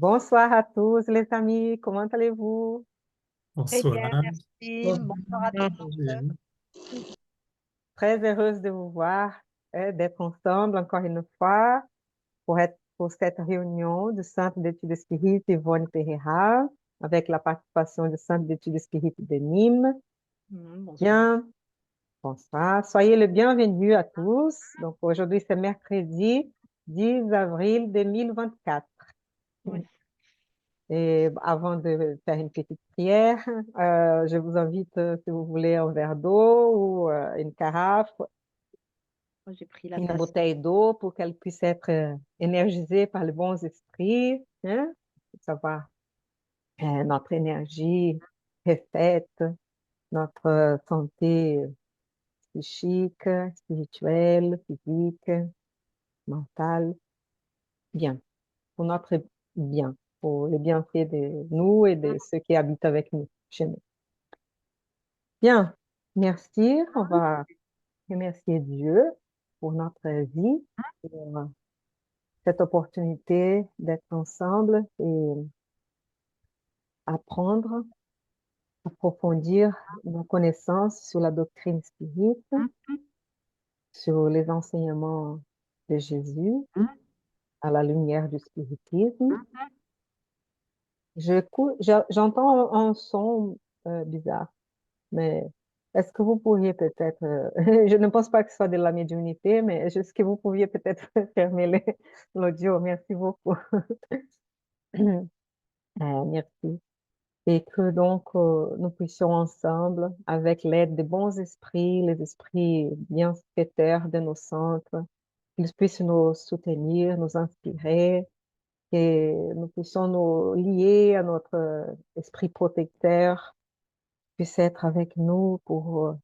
Bonsoir à tous les amis, comment allez-vous? Très bien, Bonsoir. merci. Bonsoir. Bonsoir à tous. Bien. Très heureuse de vous voir, d'être ensemble encore une fois pour cette réunion du Centre d'études spirites Yvonne Pereira, avec la participation du Centre d'études spirites de Nîmes. Bonsoir. Bien, bonsoir. Soyez les bienvenus à tous. Donc aujourd'hui, c'est mercredi 10 avril 2024. Oui. Et avant de faire une petite prière, je vous invite, si vous voulez, un verre d'eau ou une carafe, Moi, j'ai pris la une tasse. bouteille d'eau pour qu'elle puisse être énergisée par les bons esprits, hein, pour savoir notre énergie refaite, notre santé psychique, spirituelle, physique, mentale, bien, pour notre bien, pour le bienfait de nous et de ceux qui habitent avec nous, chez nous. Bien, merci. On va remercier Dieu pour notre vie, pour cette opportunité d'être ensemble et apprendre, approfondir nos connaissances sur la doctrine spirite, sur les enseignements de Jésus à la lumière du spiritisme. J'entends un son bizarre, mais est-ce que vous pourriez peut-être, je ne pense pas que ce soit de la médiumnité, mais est-ce que vous pourriez peut-être fermer l'audio? Merci beaucoup. Merci. Et que donc nous puissions ensemble, avec l'aide des bons esprits, les esprits bienfaiteurs de nos centres, qu'ils puissent nous soutenir, nous inspirer, et nous puissions nous lier à notre esprit protecteur, puisse être avec nous pour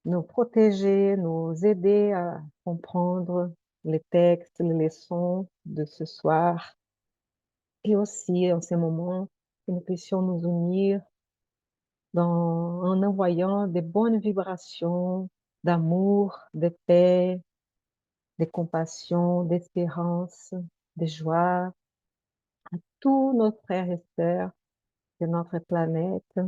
nous protéger, nous aider à comprendre les textes, les leçons de ce soir, et aussi en ces moments que nous puissions nous unir en envoyant des bonnes vibrations d'amour, de paix, de compassion, d'espérance, de joie, tous nos frères et sœurs de notre planète.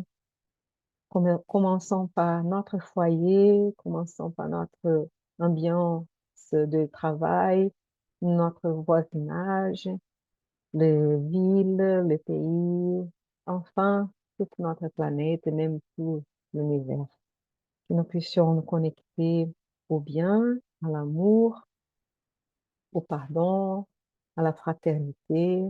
Commençons par notre foyer, commençons par notre ambiance de travail, notre voisinage, les villes, les pays, enfin, toute notre planète et même tout l'univers. Que nous puissions nous connecter au bien, à l'amour, au pardon, à la fraternité,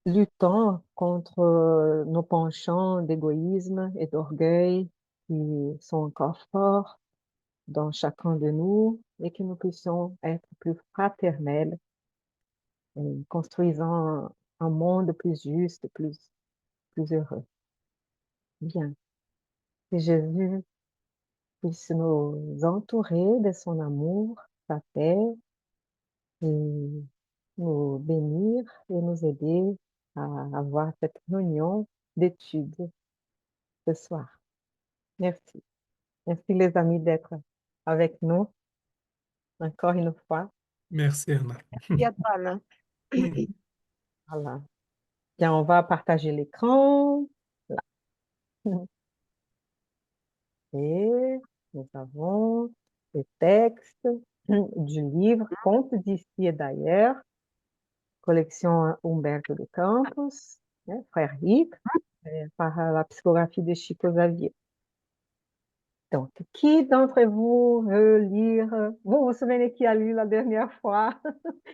luttant contre nos penchants d'égoïsme et d'orgueil qui sont encore forts dans chacun de nous et que nous puissions être plus fraternels, construisant un monde plus juste, plus heureux. Bien. Que Jésus puisse nous entourer de son amour, sa paix, et nous bénir et nous aider à avoir cette réunion d'études ce soir. Merci. Merci les amis d'être avec nous encore une fois. Merci, Anna. Merci à toi, Alain. Voilà. Bien, on va partager l'écran. Là. Et nous avons le texte du livre Contes d'ici et d'ailleurs, collection Humberto de Campos, frère Rick, par la psychographie de Chico Xavier. Donc, qui d'entre vous veut lire? Vous vous souvenez qui a lu la dernière fois?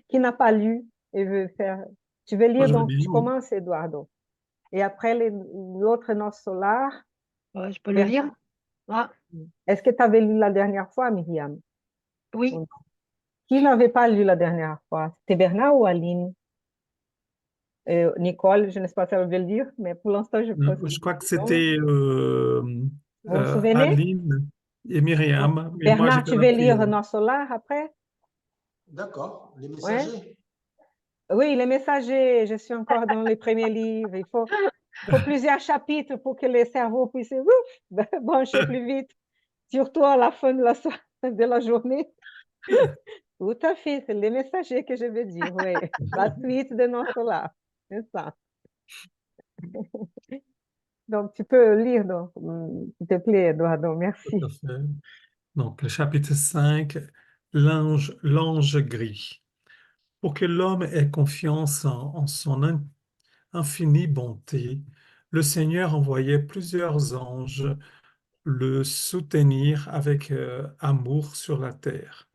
Qui n'a pas lu et veut faire? Tu veux Moi, lire, je veux donc bien, tu oui. commences, Eduardo. Et après, l'autre Noce Solar. Ouais, je peux le lire? Ah, Est-ce que tu avais lu la dernière fois, Myriam? oui. Qui n'avait pas lu la dernière fois? C'était Bernard ou Aline? Nicole, je ne sais pas si elle veut le lire, mais pour l'instant, je pose la Je crois que question. c'était Vous vous souvenez? Aline et Donc, Myriam, mais moi, Bernard, j'étais tu la veux lire prière. Noce Solar après? D'accord, les Ouais? messagers. Oui, les messagers, je suis encore dans les premiers livres. Il faut plusieurs chapitres pour que les cerveaux puissent brancher plus vite, surtout à la fin de la journée. Tout à fait, c'est les messagers que je veux dire, oui. La suite de notre là, c'est ça. Donc, tu peux lire, donc, s'il te plaît, Eduardo, Tout à merci. fait. Donc, le chapitre 5, l'ange gris. Pour que l'homme ait confiance en son infinie bonté, le Seigneur envoyait plusieurs anges le soutenir avec amour sur la terre.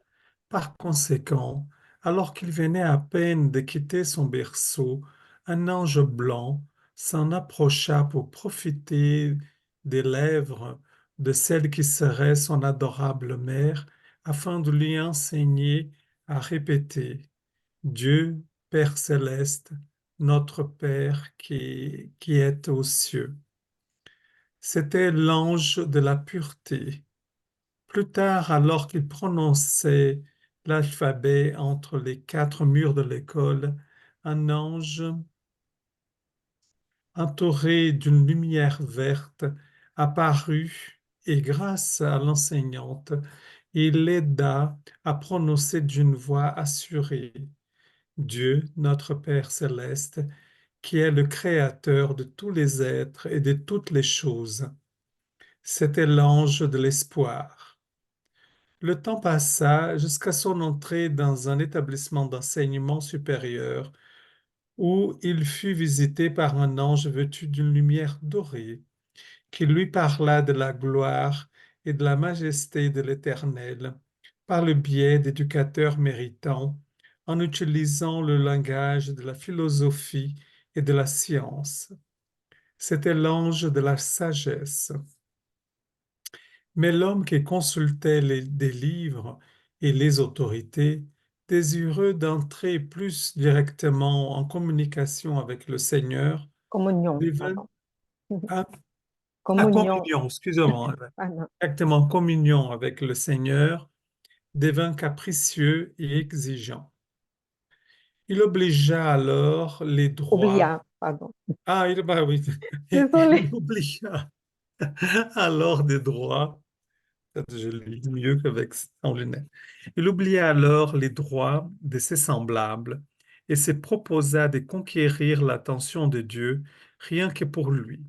Par conséquent, alors qu'il venait à peine de quitter son berceau, un ange blanc s'en approcha pour profiter des lèvres de celle qui serait son adorable mère, afin de lui enseigner à répéter Dieu, Père céleste, notre Père qui est aux cieux. C'était l'ange de la pureté. Plus tard, alors qu'il prononçait l'alphabet entre les quatre murs de l'école, un ange, entouré d'une lumière verte, apparut et grâce à l'enseignante, il l'aida à prononcer d'une voix assurée Dieu, notre Père céleste, qui est le créateur de tous les êtres et de toutes les choses. C'était l'ange de l'espoir. Le temps passa jusqu'à son entrée dans un établissement d'enseignement supérieur où il fut visité par un ange vêtu d'une lumière dorée qui lui parla de la gloire et de la majesté de l'Éternel par le biais d'éducateurs méritants en utilisant le langage de la philosophie et de la science. C'était l'ange de la sagesse. Mais l'homme qui consultait des livres et les autorités, désireux d'entrer plus directement en communication avec le Seigneur, Communion, devint pardon. à, à Communion, communion, excusez-moi, pardon. exactement communion avec le Seigneur, devint capricieux et exigeant. Il obligea alors les droits. Oublia, pardon. Bah oui, il Désolée. obligea alors des droits. Je lis mieux qu'avec sans lunettes. Il oublia alors les droits de ses semblables et se proposa de conquérir l'attention de Dieu rien que pour lui.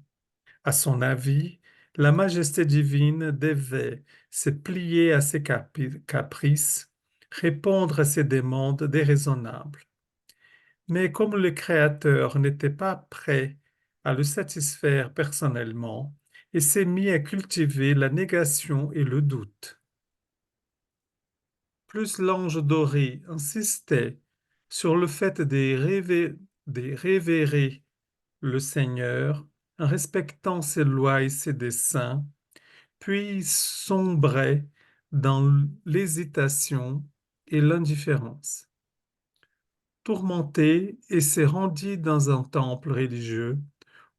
À son avis, la majesté divine devait se plier à ses caprices, répondre à ses demandes déraisonnables. Mais comme le Créateur n'était pas prêt à le satisfaire personnellement, il s'est mis à cultiver la négation et le doute. Plus l'ange doré insistait sur le fait de révérer le Seigneur en respectant ses lois et ses desseins, puis sombrait dans l'hésitation et l'indifférence. Tourmenté, il se rendit dans un temple religieux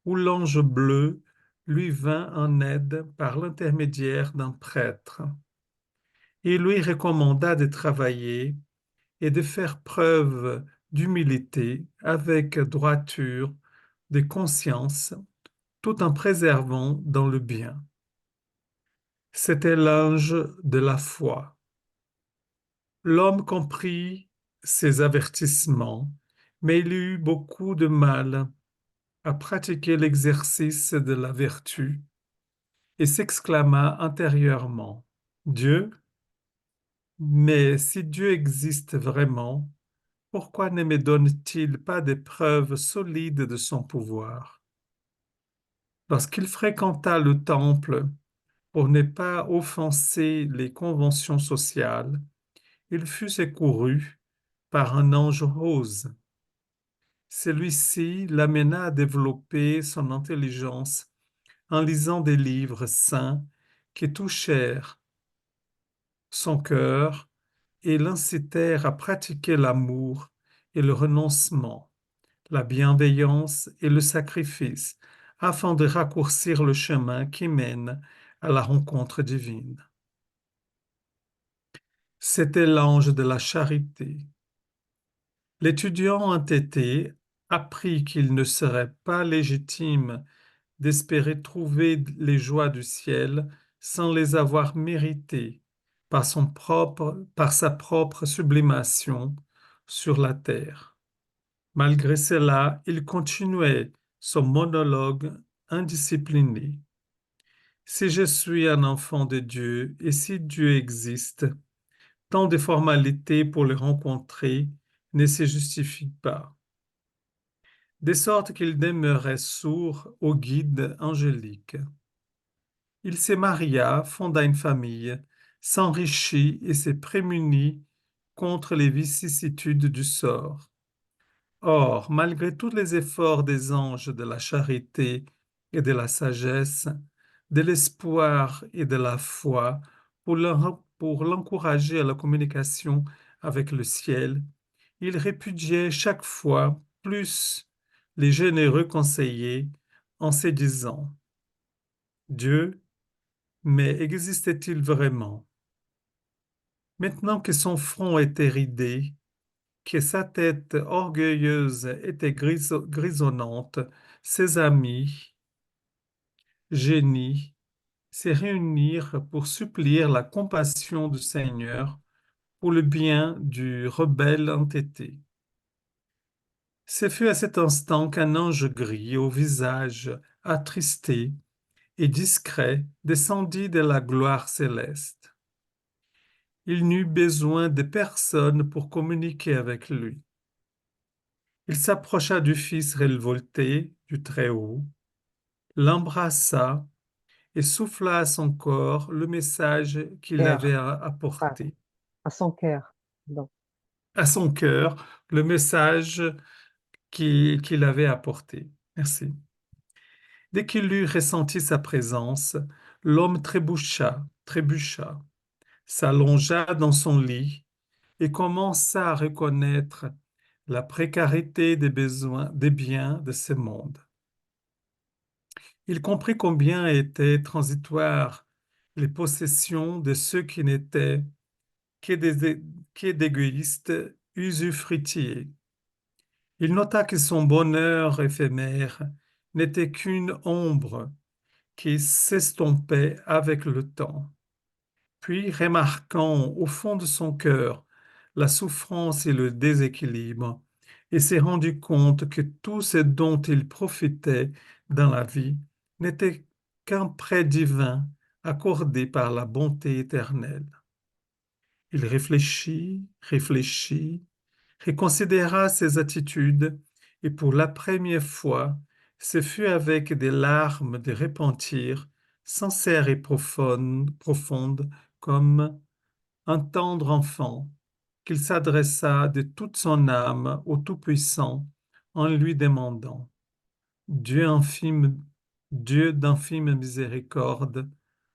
où l'ange bleu lui vint en aide par l'intermédiaire d'un prêtre. Il lui recommanda de travailler et de faire preuve d'humilité avec droiture de conscience tout en préservant dans le bien. C'était l'ange de la foi. L'homme comprit ces avertissements, mais il eut beaucoup de mal à pratiquer l'exercice de la vertu et s'exclama intérieurement, Dieu, mais si Dieu existe vraiment, pourquoi ne me donne-t-il pas des preuves solides de son pouvoir? Lorsqu'il fréquenta le temple pour ne pas offenser les conventions sociales, il fut secouru par un ange rose. Celui-ci l'amena à développer son intelligence en lisant des livres saints qui touchèrent son cœur et l'incitèrent à pratiquer l'amour et le renoncement, la bienveillance et le sacrifice, afin de raccourcir le chemin qui mène à la rencontre divine. C'était l'ange de la charité. L'étudiant entêté apprit qu'il ne serait pas légitime d'espérer trouver les joies du ciel sans les avoir méritées par sa propre sublimation sur la terre. Malgré cela, il continuait son monologue indiscipliné. Si je suis un enfant de Dieu et si Dieu existe, tant de formalités pour le rencontrer ne se justifient pas, de sorte qu'il demeurait sourd au guide angélique. Il se maria, fonda une famille, s'enrichit et se prémunit contre les vicissitudes du sort. Or, malgré tous les efforts des anges de la charité et de la sagesse, de l'espoir et de la foi pour l'encourager à la communication avec le ciel, il répudiait chaque fois plus les généreux conseillers en se disant: Dieu, mais existait-il vraiment? Maintenant que son front était ridé, que sa tête orgueilleuse était grisonnante, ses amis, génies, se réunirent pour supplier la compassion du Seigneur pour le bien du rebelle entêté. Ce fut à cet instant qu'un ange gris au visage attristé et discret descendit de la gloire céleste. Il n'eut besoin de personne pour communiquer avec lui. Il s'approcha du Fils révolté du Très-Haut, l'embrassa et souffla à son corps le message qu'il avait Cœur, pardon, apporté. à son cœur. Donc, À son cœur, le message qu'il avait apporté. Merci. Dès qu'il eut ressenti sa présence, l'homme trébucha, s'allongea dans son lit et commença à reconnaître la précarité des besoins, des biens de ce monde. Il comprit combien étaient transitoires les possessions de ceux qui n'étaient que d'égoïstes usufruitiers. Il nota que son bonheur éphémère n'était qu'une ombre qui s'estompait avec le temps. Puis, remarquant au fond de son cœur la souffrance et le déséquilibre, il s'est rendu compte que tout ce dont il profitait dans la vie n'était qu'un prêt divin accordé par la bonté éternelle. Il réfléchit, reconsidéra ses attitudes et pour la première fois, ce fut avec des larmes de repentir, sincères et profondes comme un tendre enfant, qu'il s'adressa de toute son âme au Tout-Puissant en lui demandant: Dieu infime, Dieu d'infime miséricorde,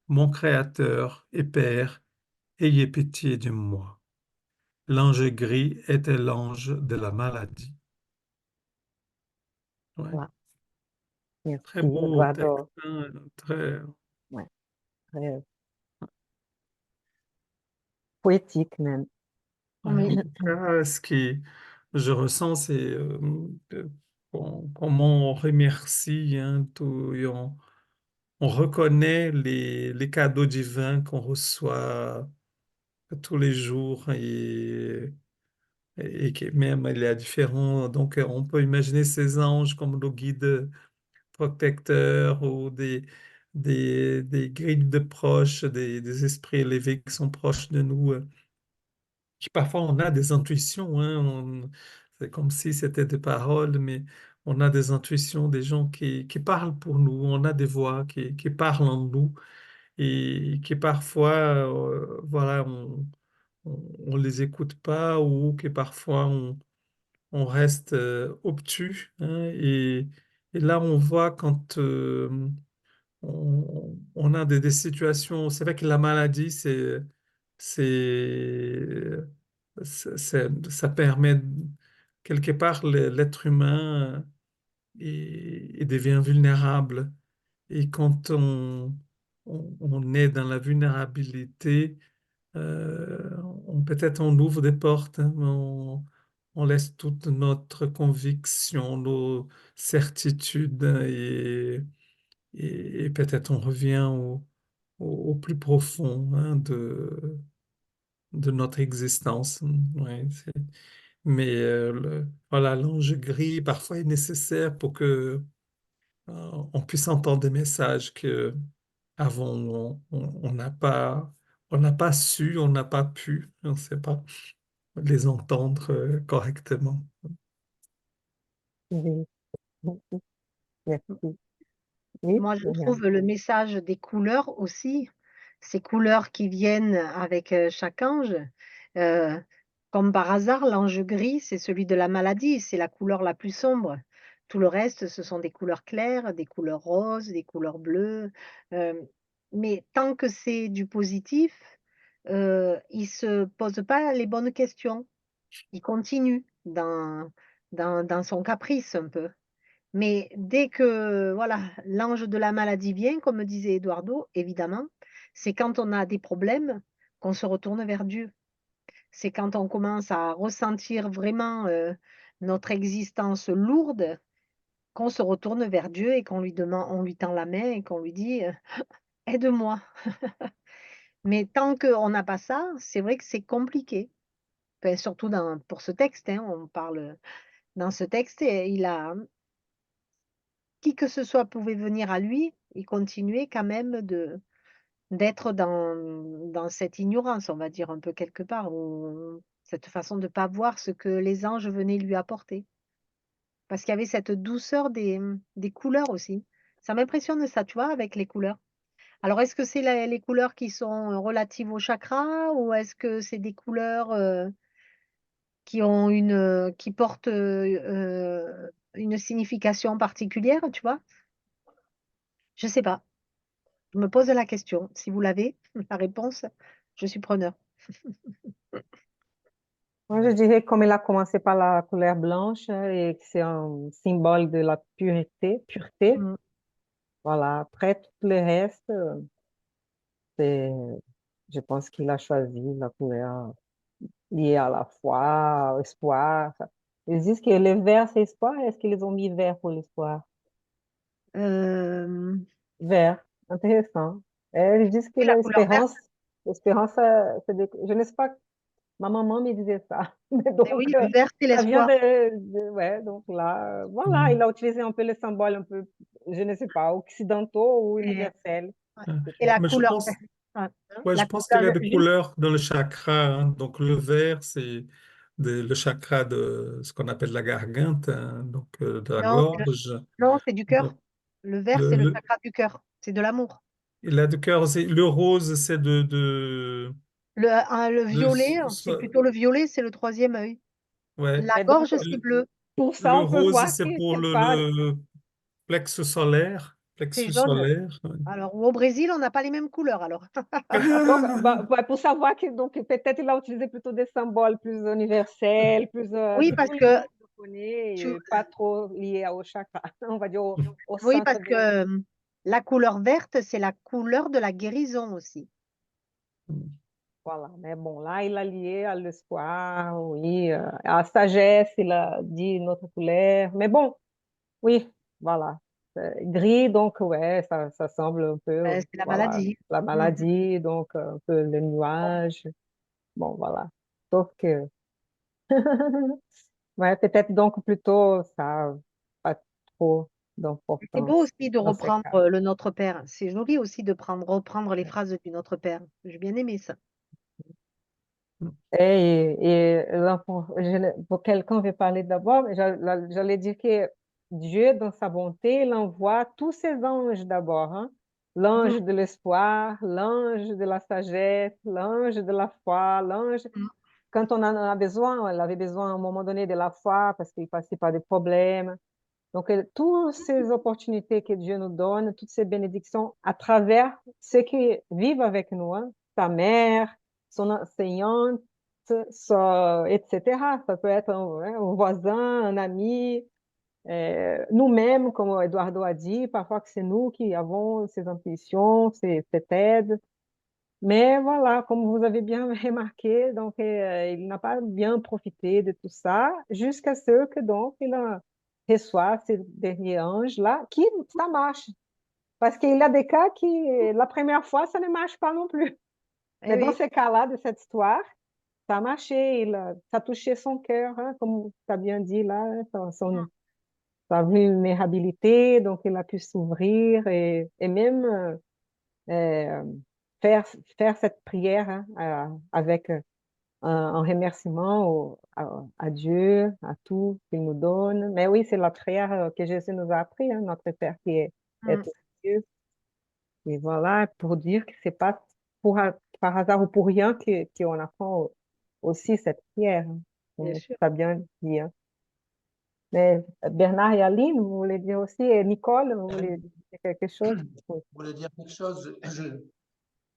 mon Créateur et Père, ayez pitié de moi. L'ange gris était l'ange de la maladie. Ouais. voilà. Merci, Très beau texte, Eduardo. hein, très Ouais, très poétique même. en Oui, tout cas, ce que je ressens, c'est comment on remercie, hein, et on reconnaît les cadeaux divins qu'on reçoit tous les jours et que même il y a différents. Donc, on peut imaginer ces anges comme nos guides protecteurs ou des guides de proches, des esprits élevés qui sont proches de nous. Qui parfois on a des intuitions, hein, c'est comme si c'était des paroles, mais on a des intuitions, des gens qui parlent pour nous, on a des voix qui parlent en nous et qui parfois, voilà, on les écoute pas ou que parfois on reste obtus, hein, et là on voit quand on a des situations, c'est vrai que la maladie, c'est, ça permet quelque part l'être humain il devient vulnérable. Et quand on est dans la vulnérabilité, peut-être on ouvre des portes, hein, mais on laisse toute notre conviction, nos certitudes et peut-être on revient au plus profond, hein, de notre existence. Ouais, mais voilà, l'ange gris parfois est nécessaire pour que on puisse entendre des messages que avant on n'a pas su, on n'a pas pu, on ne sait pas les entendre correctement. Oui, merci. Oui, Moi, je Myriam. trouve le message des couleurs aussi, ces couleurs qui viennent avec chaque ange. euh, Comme par hasard, l'ange gris, c'est celui de la maladie, c'est la couleur la plus sombre. Tout le reste, ce sont des couleurs claires, des couleurs roses, des couleurs bleues. euh, mais tant que c'est du positif, il se pose pas les bonnes questions. Il continue dans son caprice un peu. Mais dès que, voilà, l'ange de la maladie vient, comme disait Eduardo, évidemment, c'est quand on a des problèmes qu'on se retourne vers Dieu. C'est quand on commence à ressentir vraiment notre existence lourde qu'on se retourne vers Dieu et qu'on lui demande, on lui tend la main et qu'on lui dit aide-moi. Mais tant qu'on n'a pas ça, c'est vrai que c'est compliqué. Enfin, surtout pour ce texte, hein, on parle dans ce texte, et il a qui que ce soit pouvait venir à lui et continuer quand même d'être dans cette ignorance, on va dire un peu quelque part, ou cette façon de pas voir ce que les anges venaient lui apporter. Parce qu'il y avait cette douceur des couleurs aussi. Ça m'impressionne ça, tu vois, avec les couleurs. Alors est-ce que c'est les couleurs qui sont relatives au chakra ou est-ce que c'est des couleurs, qui ont qui portent, une signification particulière, tu vois? Je sais pas. Je me pose la question. Si vous l'avez, la réponse, je suis preneur. Moi, je dirais comme il a commencé par la couleur blanche et que c'est un symbole de la pureté. Mmh. Voilà. Après, tout le reste, c'est, je pense qu'il a choisi la couleur liée à la foi, au espoir. Ils disent que le vert, c'est espoir. Est-ce qu'ils ont mis vert pour l'espoir? Hem, Vert. Intéressant. Et ils disent que oui, la couleur verte, l'espérance, je ne sais pas, ma maman me disait ça. mais oui, Donc, le vert, c'est ça vient l'espoir. ouais, donc là, voilà, il Mm. a utilisé un peu les symboles un peu, je ne sais pas, occidentaux ou Et universels, ouais, et la peut-être. Mais couleur verte, ouais, ouais, je la pense qu'il y couleur a des couleurs dans le chakra, hein. Donc le vert, c'est le chakra de ce qu'on appelle la gargante, hein, donc de la non, gorge. non, c'est du cœur. Le, Le vert, le, c'est le le- chakra du cœur, c'est de l'amour. il a du cœur, le rose, c'est Le de violet, c'est plutôt le violet, c'est le troisième œil. ouais. La Et donc, gorge, c'est bleu, pour ça, Le on peut rose, voir c'est pour qu'elle parle, le plexus solaire. c'est Plexus jaune. solaire. Ouais. Alors, au Brésil, on n'a pas les mêmes couleurs alors. donc, pour savoir que donc peut-être il a utilisé plutôt des symboles plus universels, plus Oui, que parce tout le que monde connaît, tu et pas trop liés au chakra, on va dire au oui, centre parce de. que, la couleur verte, c'est la couleur de la guérison aussi. Voilà, mais bon, là, il a lié à l'espoir, oui, à la sagesse, il a dit une autre couleur. Mais bon, oui, voilà. Gris, donc, ouais, ça semble un peu, C'est la voilà, maladie. la Mmh. maladie, donc un peu le nuage. Bon, voilà. Sauf que, ouais, peut-être donc plutôt ça, pas trop C'est beau d'importance aussi de dans ces reprendre, cas. le Notre Père. C'est joli aussi de reprendre les phrases du Notre Père. J'ai bien aimé ça. Et là, pour quelqu'un veut parler d'abord, j'allais dire que Dieu, dans sa bonté, il envoie tous ses anges d'abord, hein. Mmh, L'ange de l'espoir, l'ange de la sagesse, l'ange de la foi, l'ange. mmh. Quand on en a besoin, elle avait besoin à un moment donné de la foi parce qu'il passait par des problèmes. Donc, toutes ces opportunités que Dieu nous donne, toutes ces bénédictions à travers ceux qui vivent avec nous, hein, sa mère, son enseignante, etc. Ça peut être un voisin, un ami, nous-mêmes, comme Eduardo a dit, parfois que c'est nous qui avons ces intuitions, cette aide. Mais voilà, comme vous avez bien remarqué, donc il n'a pas bien profité de tout ça jusqu'à ce que donc reçoit ces derniers anges-là, qui ça marche. Parce qu'il y a des cas qui, la première fois, ça ne marche pas non plus. Eh Mais dans oui, ces cas-là, de cette histoire, ça a marché, ça a touché son cœur, hein, comme tu as bien dit là, hein, sa vulnérabilité, donc il a pu s'ouvrir et même euh, faire, faire cette prière hein, avec un remerciement à Dieu, à tout qu'il nous donne. Mais oui, c'est la prière que Jésus nous a appris, hein, notre Père est Mm, aux cieux. Et voilà, pour dire que c'est pas par hasard ou pour rien qu'on apprend aussi cette prière, hein, bien comme tu sûr. as bien dit. Hein. Mais Bernard et Aline, vous voulez dire aussi, et Nicole, vous voulez dire quelque chose? Oui. Je voulais dire quelque chose.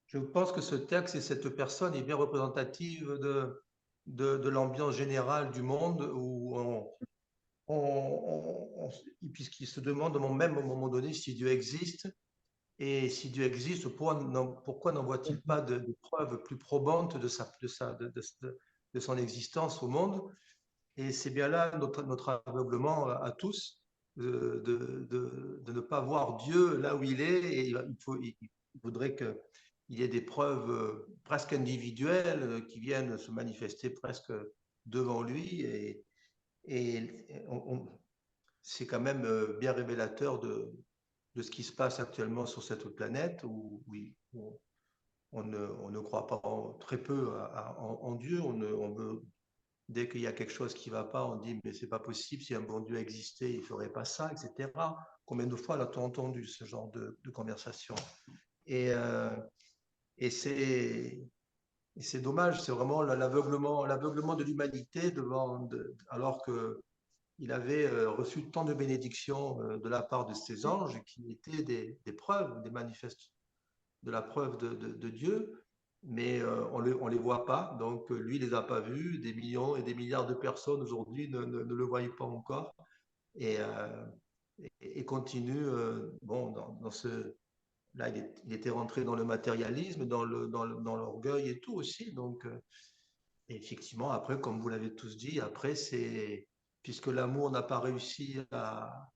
Je pense que ce texte et cette personne est bien représentative de l'ambiance générale du monde où puisqu'il se demande même au moment donné si Dieu existe. Et si Dieu existe, pourquoi n'envoie-t-il pas de preuves plus probantes de son existence au monde? Et c'est bien là notre aveuglement à tous, de ne pas voir Dieu là où il est. Et il faudrait qu'il y ait des preuves presque individuelles qui viennent se manifester presque devant lui. Et c'est quand même bien révélateur de ce qui se passe actuellement sur cette planète où, oui, on ne croit pas très peu en Dieu. Dès qu'il y a quelque chose qui ne va pas, on dit mais c'est pas possible, si un bon Dieu existait, il ne ferait pas ça, etc. Combien de fois l'a-t-on entendu ce genre de conversation? Et, euh, et c'est dommage, c'est vraiment l'aveuglement de l'humanité alors que il avait reçu tant de bénédictions de la part de ses anges qui étaient des preuves, des manifestes de la preuve de Dieu, mais on ne les voit pas. Donc lui, il ne les a pas vus. Des millions et des milliards de personnes aujourd'hui ne le voient pas encore et, euh, et continue. Bon, dans ce. Là, il était rentré dans le matérialisme, dans l'orgueil et tout aussi. Donc, effectivement, après, comme vous l'avez tous dit, après, c'est puisque l'amour n'a pas réussi à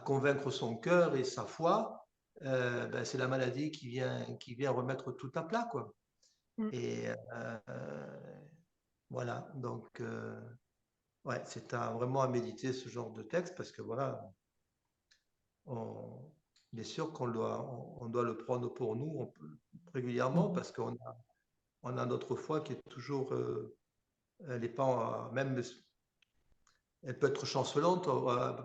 convaincre son cœur et sa foi, ben, c'est la maladie qui vient remettre tout à plat, quoi. Mm. Et voilà, donc, ouais, vraiment à méditer ce genre de texte parce que voilà, on, bien sûr on doit le prendre pour nous régulièrement Mhm. parce on a notre foi qui est toujours, elle n'est pas, même elle peut être chancelante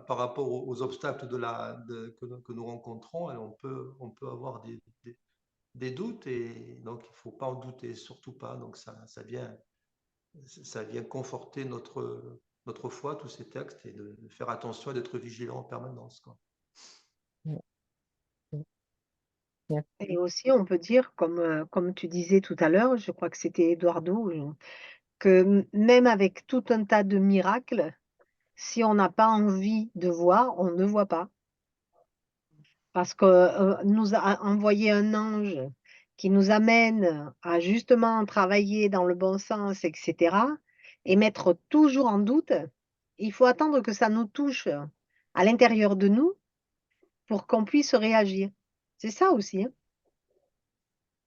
par rapport aux obstacles que nous rencontrons. Et on peut avoir des doutes et donc il ne faut pas en douter, surtout pas. Donc ça vient conforter notre foi, tous ces textes, et de faire attention et d'être vigilant en permanence, quoi. Ouais, ouais. Et aussi, on peut dire, comme tu disais tout à l'heure, je crois que c'était Eduardo, que même avec tout un tas de miracles, si on n'a pas envie de voir, on ne voit pas. Parce que nous a envoyé un ange qui nous amène à justement travailler dans le bon sens, etc., et mettre toujours en doute, il faut attendre que ça nous touche à l'intérieur de nous pour qu'on puisse réagir. C'est ça aussi, hein.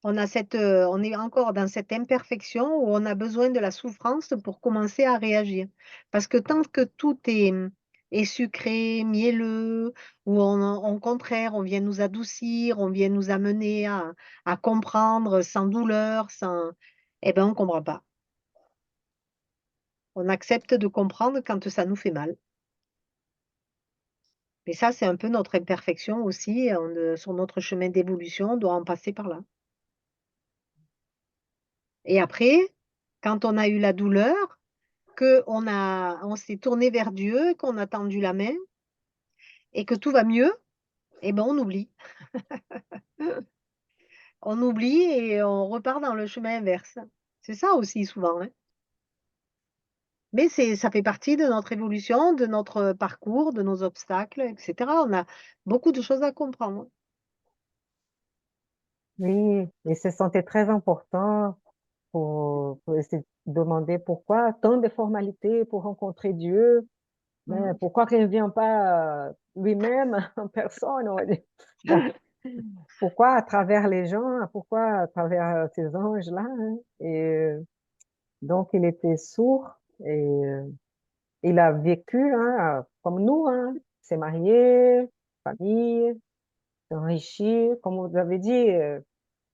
On est encore dans cette imperfection où on a besoin de la souffrance pour commencer à réagir. Parce que tant que tout est sucré, mielleux, ou au contraire, on vient nous adoucir, on vient nous amener à comprendre sans douleur, eh ben, on ne comprend pas. On accepte de comprendre quand ça nous fait mal. Et ça, c'est un peu notre imperfection aussi. Sur notre chemin d'évolution, on doit en passer par là. Et après, quand on a eu la douleur, on s'est tourné vers Dieu, qu'on a tendu la main et que tout va mieux, eh ben, on oublie. On oublie et on repart dans le chemin inverse. C'est ça aussi souvent, hein. Mais ça fait partie de notre évolution, de notre parcours, de nos obstacles, etc. On a beaucoup de choses à comprendre. Oui, et se sentait très important pour se demander pourquoi tant de formalités pour rencontrer Dieu, mais Mhm. pourquoi qu'il ne vient pas lui-même en personne, on va dire. Bon, pourquoi à travers les gens, pourquoi à travers ces anges-là, hein? Et Donc, il était sourd et il a vécu hein, comme nous, hein, s'est marié, famille, s'est enrichi, comme vous avez dit.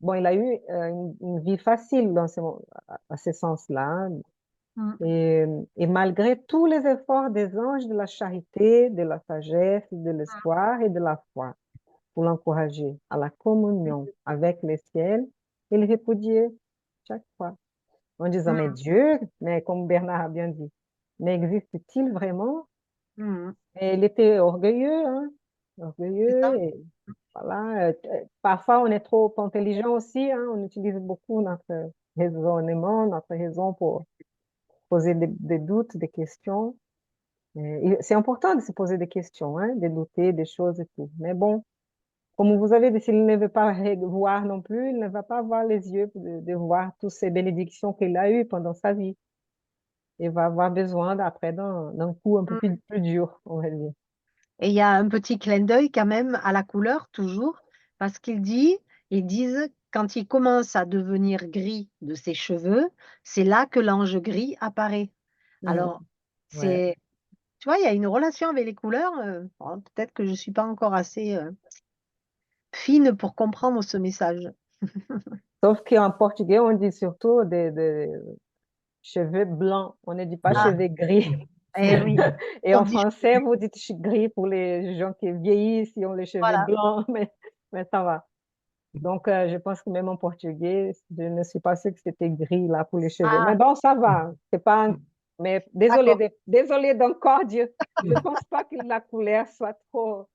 Bon, il a eu une vie facile à ce sens-là. Hein. Mm. Et malgré tous les efforts des anges de la charité, de la sagesse, de l'espoir et de la foi pour l'encourager à la communion avec le ciel, il répudiait chaque fois en disant, mais Mm. Dieu, mais comme Bernard a bien dit, mais existe-t-il vraiment? Mm. Et il était orgueilleux, hein, C'est ça. orgueilleux, et voilà. Parfois, on est trop intelligent aussi, hein, on utilise beaucoup notre raisonnement, notre raison pour poser des doutes, des questions. C'est important de se poser des questions, hein, de douter des choses et tout. Mais bon, comme vous avez dit, s'il ne veut pas voir non plus, il ne va pas avoir les yeux de voir toutes ces bénédictions qu'il a eues pendant sa vie. Il va avoir besoin après d'un coup un peu Mm. plus dur, on va dire. Et il y a un petit clin d'œil quand même à la couleur, toujours, parce ils disent, quand il commence à devenir gris de ses cheveux, c'est là que l'ange gris apparaît. Mm, Alors, ouais. c'est, tu vois, il y a une relation avec les couleurs. Bon, peut-être que je ne suis pas encore assez fine pour comprendre ce message. Sauf qu'en portugais, on dit surtout des cheveux blancs. On ne dit pas Ah, Blanc. cheveux gris. eh oui, Et on en dit français, vous dites gris pour les gens qui vieillissent, qui ont les cheveux voilà. blancs, mais ça va. Donc, je pense que même en portugais, je ne suis pas sûre que c'était gris là pour les cheveux. Mais Ah, bon, ça va. C'est pas Mais d'accord. désolé d'encore Dieu. Je ne pense pas que la couleur soit trop.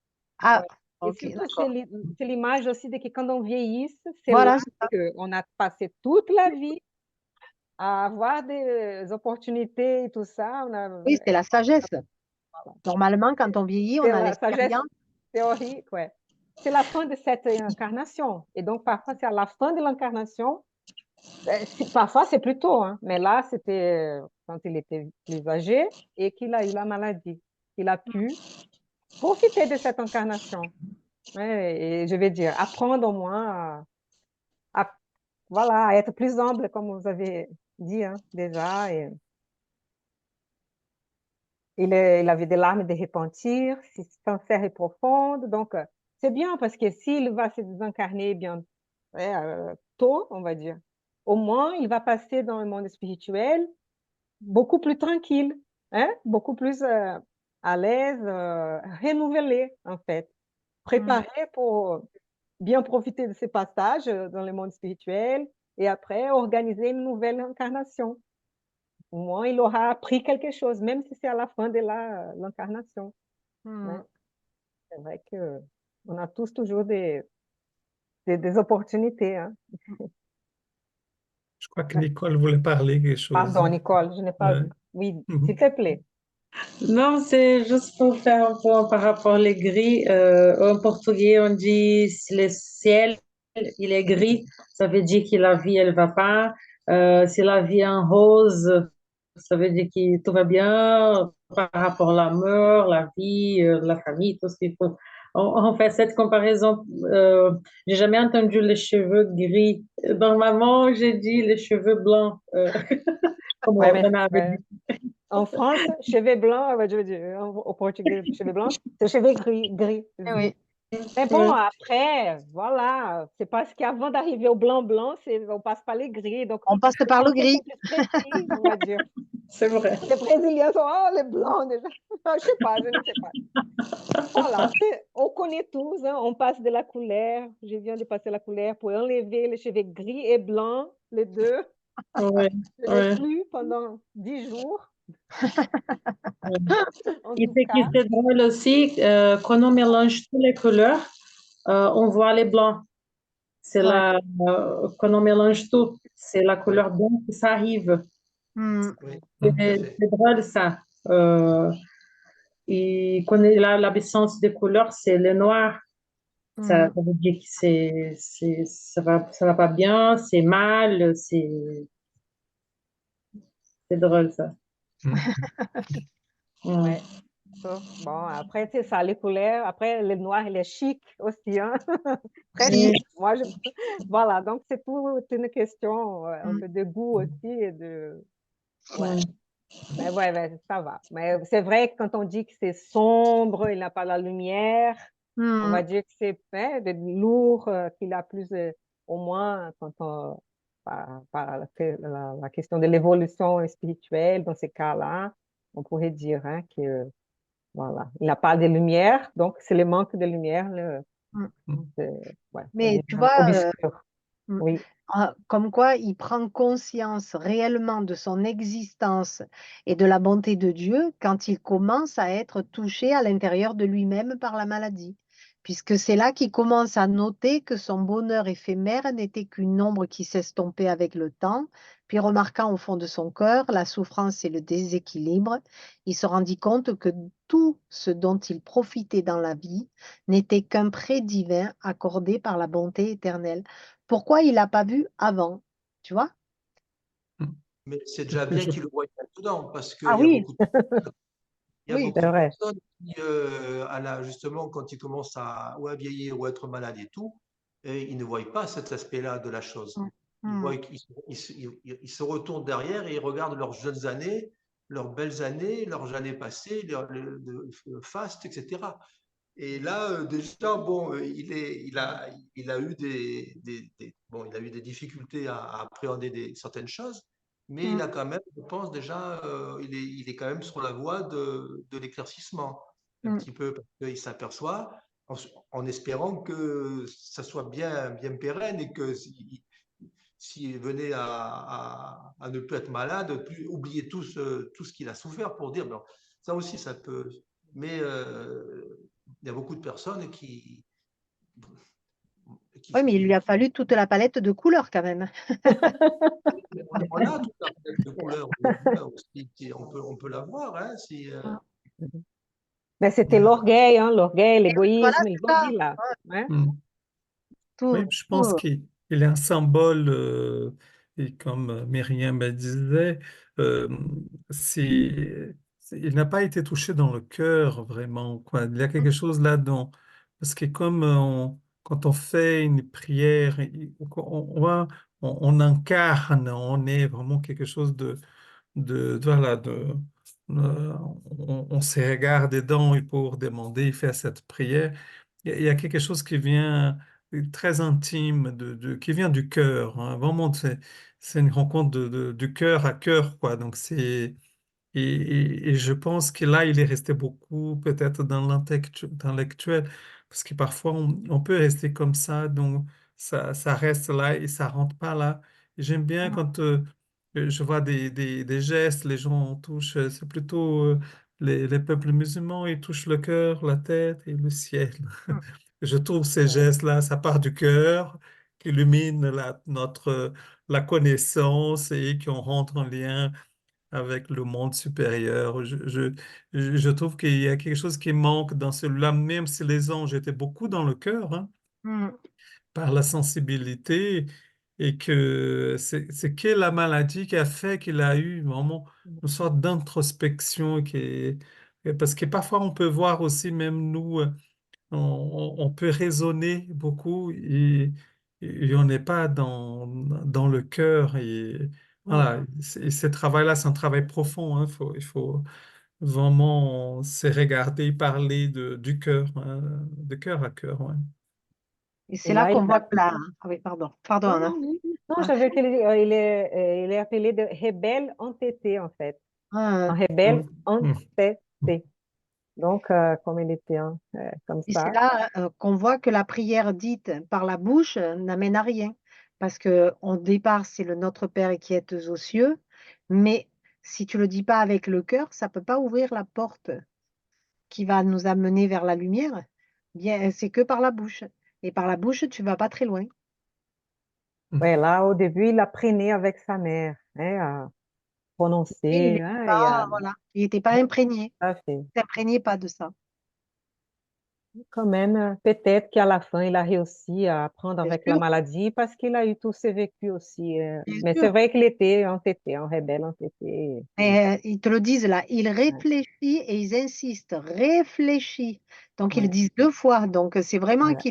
Ah, Ouais. Et ok, surtout, d'accord. c'est l'image aussi de que quand on vieillisse, c'est là Voilà, c'est ça. qu'on a passé toute la vie à avoir des opportunités et tout ça. Oui, c'est la sagesse. Voilà. Normalement, quand on vieillit, on C'est a la sagesse l'expérience. théorique, ouais. C'est la fin de cette incarnation. Et donc, parfois, c'est à la fin de l'incarnation. Parfois, c'est plus tôt, hein, mais là, c'était quand il était plus âgé et qu'il a eu la maladie. Il a pu profiter de cette incarnation. Ouais, et je vais dire, apprendre au moins voilà, à être plus humble, comme vous avez dit hein, déjà. Et il avait des larmes de repentir, sincères et profondes. Donc, c'est bien parce que s'il va se désincarner bien ouais, tôt, on va dire, au moins, il va passer dans le monde spirituel beaucoup plus tranquille, hein? Beaucoup plus à l'aise, renouvelé, en fait, Mm. préparé pour bien profiter de ces passages dans le monde spirituel et après organiser une nouvelle incarnation. Au moins, il aura appris quelque chose, même si c'est à la fin de l'incarnation. Mm. Hein. C'est vrai que on a tous toujours des opportunités. Hein. Je crois que Nicole voulait parler quelque chose. Pardon, Nicole, je n'ai pas Ouais. vu. Oui, s'il Mhm. te plaît. Non, c'est juste pour faire un point par rapport aux gris. En portugais, on dit si le ciel il est gris, ça veut dire que la vie elle va pas. Si la vie est en rose, ça veut dire que tout va bien par rapport à la mort, la vie, la famille, tout ce qu'il faut. On fait cette comparaison. J'ai jamais entendu les cheveux gris. Normalement, j'ai dit les cheveux blancs, comme Ouais, mais Bernard avait ouais. dit. En France, cheveux blancs, je veux dire, au Portugais, cheveux blancs, c'est cheveux gris, gris. Eh oui. Mais bon, Ouais. après, voilà, c'est parce qu'avant d'arriver au blanc, on passe par les gris. Donc, On passe le par le français, gris. c'est plus précis, on va dire. C'est vrai. Les Brésiliens sont, oh, les blancs, déjà. Je sais pas, je ne sais pas. Voilà, on connaît tous, hein, on passe de la couleur. Je viens de passer la couleur pour enlever les cheveux gris et blancs, les deux. Ouais, Je n'ai ouais, plus pendant 10 jours, ouais. en Et tout ce qui cas. est drôle aussi, quand on mélange toutes les couleurs, on voit les blancs. Ouais. Quand on mélange tout, c'est la Oui, couleur blanche que ça arrive. Mm. oui, tout à C'est fait. c'est drôle ça. Euh, et quand il a l'absence de couleurs, c'est le noir. Ça Mm. veut dire que ça va pas bien, c'est mal, c'est drôle ça. Mhm. Ouais. Ouais. Bon, après, c'est ça, les couleurs. Après, le noir, il est chic aussi, hein? Très Si. Ouais. chic. Voilà, donc c'est tout une question un Mm. peu de goût aussi et de Ouais. Mm. Mais ouais, ça va. Mais c'est vrai que quand on dit que c'est sombre, il n'a pas la lumière, on va Hmm, dire que c'est de lourd, qu'il a plus, au moins, quand on, par la question de l'évolution spirituelle, dans ces cas-là, on pourrait dire hein, que, voilà, il n'a pas de lumière, donc c'est le manque de lumière, hmm. c'est- ouais, ça Mais tu devient vois, obscur. hmm, Oui. comme quoi il prend conscience réellement de son existence et de la bonté de Dieu quand il commence à être touché à l'intérieur de lui-même par la maladie. Puisque c'est là qu'il commence à noter que son bonheur éphémère n'était qu'une ombre qui s'estompait avec le temps, puis remarquant au fond de son cœur la souffrance et le déséquilibre, il se rendit compte que tout ce dont il profitait dans la vie n'était qu'un prêt divin accordé par la bonté éternelle. Pourquoi il l'a pas vu avant? Tu vois? Mais c'est Et déjà puis bien qu'il le voie maintenant, parce Ah qu'il y a oui, beaucoup il y a oui. C'est beaucoup de vrai. personnes qui, justement, quand ils commencent à, ou à vieillir ou à être malades et tout, et ils ne voient pas cet aspect-là de la chose. Mm, Ils voient mm, ils se retournent derrière et ils regardent leurs jeunes années, leurs belles années, leurs années passées, le faste, etc. Et là, déjà, bon, il a eu bon, il a eu des difficultés à appréhender certaines choses, mais il mm, a quand même, je pense déjà, il est quand même sur la voie de l'éclaircissement, un mm, petit peu, parce qu'il s'aperçoit, en espérant que ça soit bien, bien pérenne et que s'il venait à ne plus être malade, oublier tout ce qu'il a souffert pour dire, bon, ça aussi, ça peut. Mais il y a beaucoup de personnes qui, Oui, mais il lui qui- a fallu toute la palette de couleurs quand même. on a toute la palette de couleurs aujourd'hui, aussi, on peut la voir. Hein, Ah. Mais il y c'était a- l'orgueil, hein, l'orgueil, Et oui, voilà, l'égoïsme, ils c'est ont ça. dit là. Ouais, Hein? Hmm. Oui, tout, je pense tout. qu'il est un symbole, et comme Myriam me disait, euh, il n'a pas été touché dans le cœur vraiment, quoi. Il y a quelque chose là-dedans. Parce que comme quand on fait une prière, on incarne, on est vraiment quelque chose voilà, on se regarde dedans et pour demander, faire cette prière. Il y a quelque chose qui vient très intime, qui vient du cœur. Hein. Vraiment, c'est une rencontre du cœur à cœur, quoi. Donc, et je pense que là, il est resté beaucoup peut-être dans l'intellectuel, parce que parfois, on peut rester comme ça, donc ça reste là et ça rentre pas là. Et j'aime bien quand je vois des gestes, les gens touchent, c'est plutôt les peuples musulmans, ils touchent le cœur, la tête et le ciel. Mm, Je trouve ces gestes-là, ça part du cœur, qui illumine la connaissance et qui on rentre en lien avec le monde supérieur. Je trouve qu'il y a quelque chose qui manque dans celui-là, même si les anges étaient beaucoup dans le cœur, hein, mm, par la sensibilité, et que c'est que la maladie qui a fait qu'il a eu vraiment une sorte d'introspection parce que parfois on peut voir aussi, même nous, on peut raisonner beaucoup et on n'est pas dans le cœur. Et mm. voilà, et ce travail-là, c'est un travail profond. Hein. Il faut vraiment se regarder, parler du cœur, hein, de cœur à cœur. Ouais. Et Et c'est là là, il qu'on voit a... que la... Ah oui, pardon. Pardon, Non, Anna. non, non, non, Ah, j'avais qu'il il est appelé de rebelle entêté, en fait. Un ah. rebelle Mm. Mm. entêté. Donc, comme il était hein, comme Et c'est ça. là qu'on voit que la prière dite par la bouche n'amène à rien. Parce que au départ, c'est le Notre Père qui est aux cieux, mais si tu le dis pas avec le cœur, ça peut pas ouvrir la porte qui va nous amener vers la lumière. Bien, c'est que par la bouche. Et par la bouche, tu vas pas très loin. Ouais, là, au début, il apprenait avec sa mère hein, à Et il prononcer. n'était Hein, et pas, voilà, il était pas imprégné. tout à fait. Il s'imprègnait pas de ça. Quand même, peut-être qu'à la fin, il a réussi à apprendre Bien avec la sûr, maladie parce qu'il a eu tous ses vécus aussi. bien Mais c'est sûr. vrai qu'il était entêté, un rebelle entêté. Et, ils te le disent là, il Ouais, réfléchit et ils insistent, réfléchit. Donc ils le ouais, disent deux fois. Donc c'est vraiment ouais.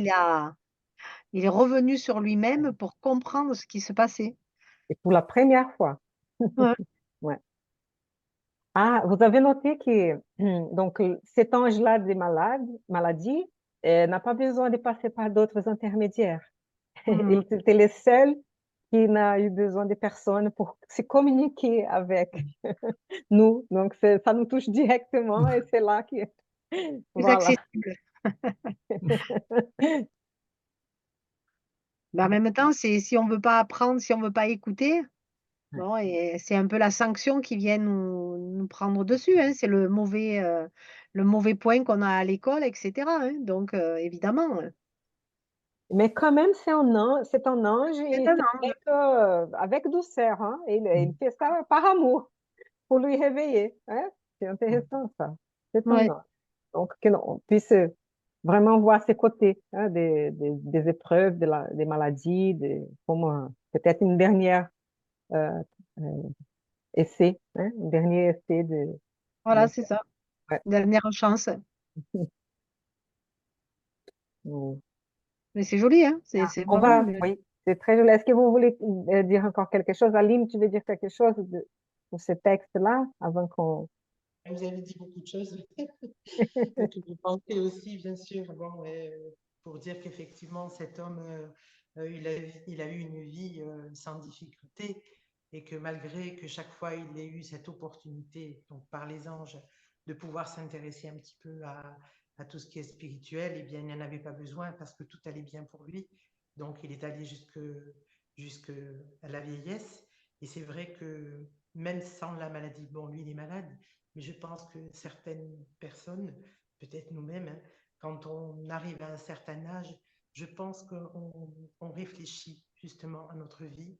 il est revenu sur lui-même pour comprendre ce qui se passait. Et pour la première fois. Ouais. Ouais. Ah, vous avez noté que donc cet ange-là des maladies n'a pas besoin de passer par d'autres intermédiaires. Mhm. Il était le seul qui n'a eu besoin de personne pour se communiquer avec nous. Donc ça nous touche directement et c'est là que Plus voilà. accessible. Mais en même temps, si on veut pas apprendre, si on veut pas écouter, bon, et c'est un peu la sanction qui vient nous prendre dessus, hein. C'est le mauvais point qu'on a à l'école, et cetera, hein. Donc, évidemment, Mais quand même, c'est un ange c'est et un c'est ange. avec douceur, hein. Il fait ça par amour, pour lui réveiller, hein. C'est intéressant ça. C'est un Ouais, ange. Donc, qu'on puisse vraiment voir ses côtés, hein, des épreuves, des maladies, comme peut-être une dernière euh, euh, essai, hein, un dernier essai voilà, de- c'est ça. ouais. Dernière chance. Mm. Mais c'est joli, hein? C'est On vraiment va, oui, c'est très joli. Est-ce que vous voulez dire encore quelque chose? Aline, tu veux dire quelque chose de ce texte-là avant qu'on... Vous avez dit beaucoup de choses. Donc, je pensais aussi, bien sûr, bon, pour dire qu'effectivement, cet homme, il a eu une vie sans difficulté et que malgré que chaque fois il ait eu cette opportunité, donc par les anges, de pouvoir s'intéresser un petit peu à tout ce qui est spirituel, eh bien, il n'en avait pas besoin parce que tout allait bien pour lui. Donc, il est allé jusque à la vieillesse. Et c'est vrai que même sans la maladie, bon, lui, il est malade, mais je pense que certaines personnes, peut-être nous-mêmes, hein, quand on arrive à un certain âge, je pense qu'on réfléchit justement à notre vie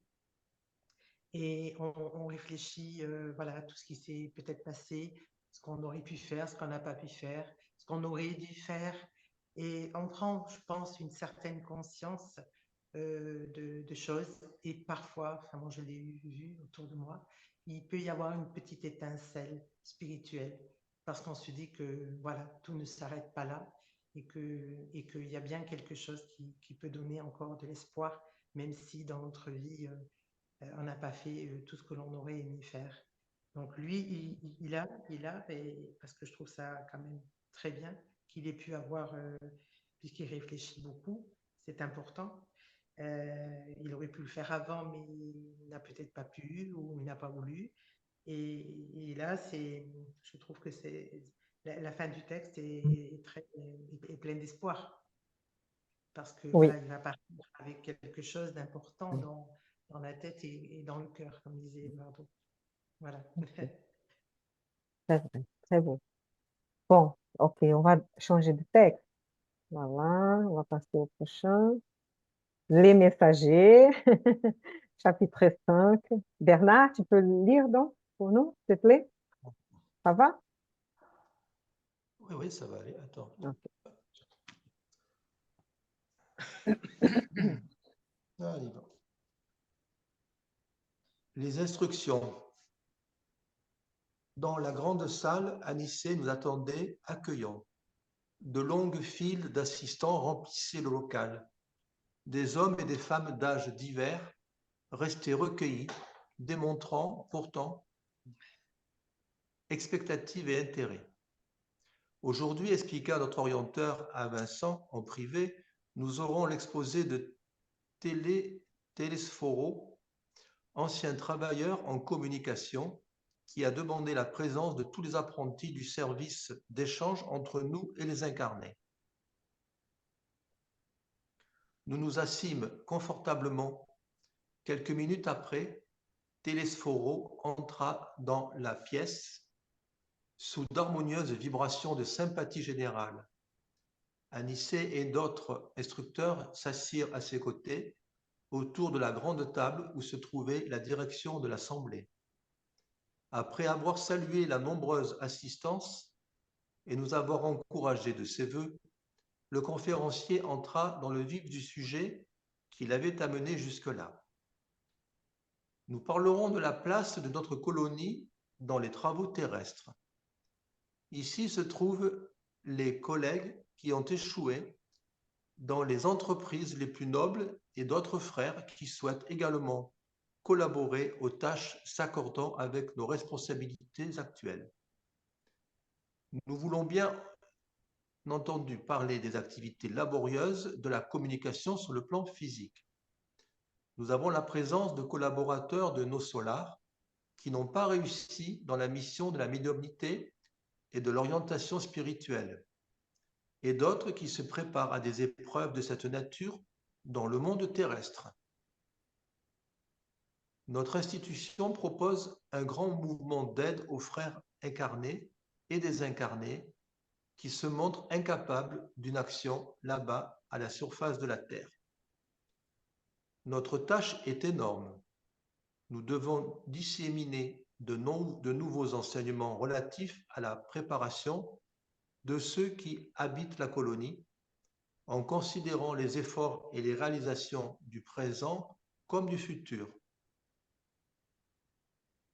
et on réfléchit voilà, à tout ce qui s'est peut-être passé, ce qu'on aurait pu faire, ce qu'on n'a pas pu faire, ce qu'on aurait dû faire. Et on prend, je pense, une certaine conscience de choses. Et parfois, enfin, moi je l'ai vu autour de moi, il peut y avoir une petite étincelle spirituelle parce qu'on se dit que voilà, tout ne s'arrête pas là et qu'il y a bien quelque chose qui peut donner encore de l'espoir, même si dans notre vie, on n'a pas fait tout ce que l'on aurait aimé faire. Donc lui, et parce que je trouve ça quand même très bien qu'il ait pu avoir, puisqu'il réfléchit beaucoup, c'est important. Il aurait pu le faire avant, mais il n'a peut-être pas pu ou il n'a pas voulu. Et là, je trouve que la fin du texte est pleine d'espoir parce que Oui, voilà, il va partir avec quelque chose d'important dans la tête et dans le cœur, comme disait Eduardo. Voilà. c'est vrai, très beau. Bon, ok, on va changer de texte. Voilà, on va passer au prochain. Les messagers, chapitre 5. Bernard, tu peux lire donc pour nous, s'il te plaît? Ça va? Oui, oui, ça va aller. Attends. Ok. Ah, on y va. Les instructions. Dans la grande salle, Anissé nous attendait, accueillant. De longues files d'assistants remplissaient le local. Des hommes et des femmes d'âges divers restaient recueillis, démontrant pourtant expectative et intérêt. Aujourd'hui, expliqua notre orienteur à Vincent en privé, nous aurons l'exposé de Télésforo, ancien travailleur en communication, qui a demandé la présence de tous les apprentis du service d'échange entre nous et les incarnés. Nous nous assîmes confortablement. Quelques minutes après, Télésforo entra dans la pièce sous d'harmonieuses vibrations de sympathie générale. Anissé et d'autres instructeurs s'assirent à ses côtés autour de la grande table où se trouvait la direction de l'assemblée. Après avoir salué la nombreuse assistance et nous avoir encouragés de ses voeux, le conférencier entra dans le vif du sujet qui l'avait amené jusque-là. Nous parlerons de la place de notre colonie dans les travaux terrestres. Ici se trouvent les collègues qui ont échoué dans les entreprises les plus nobles et d'autres frères qui souhaitent également collaborer aux tâches s'accordant avec nos responsabilités actuelles. Nous voulons bien entendu parler des activités laborieuses de la communication sur le plan physique. Nous avons la présence de collaborateurs de nos solars qui n'ont pas réussi dans la mission de la médiumnité et de l'orientation spirituelle, et d'autres qui se préparent à des épreuves de cette nature dans le monde terrestre. Notre institution propose un grand mouvement d'aide aux frères incarnés et désincarnés qui se montrent incapables d'une action là-bas à la surface de la Terre. Notre tâche est énorme. Nous devons disséminer de nouveaux enseignements relatifs à la préparation de ceux qui habitent la colonie, en considérant les efforts et les réalisations du présent comme du futur.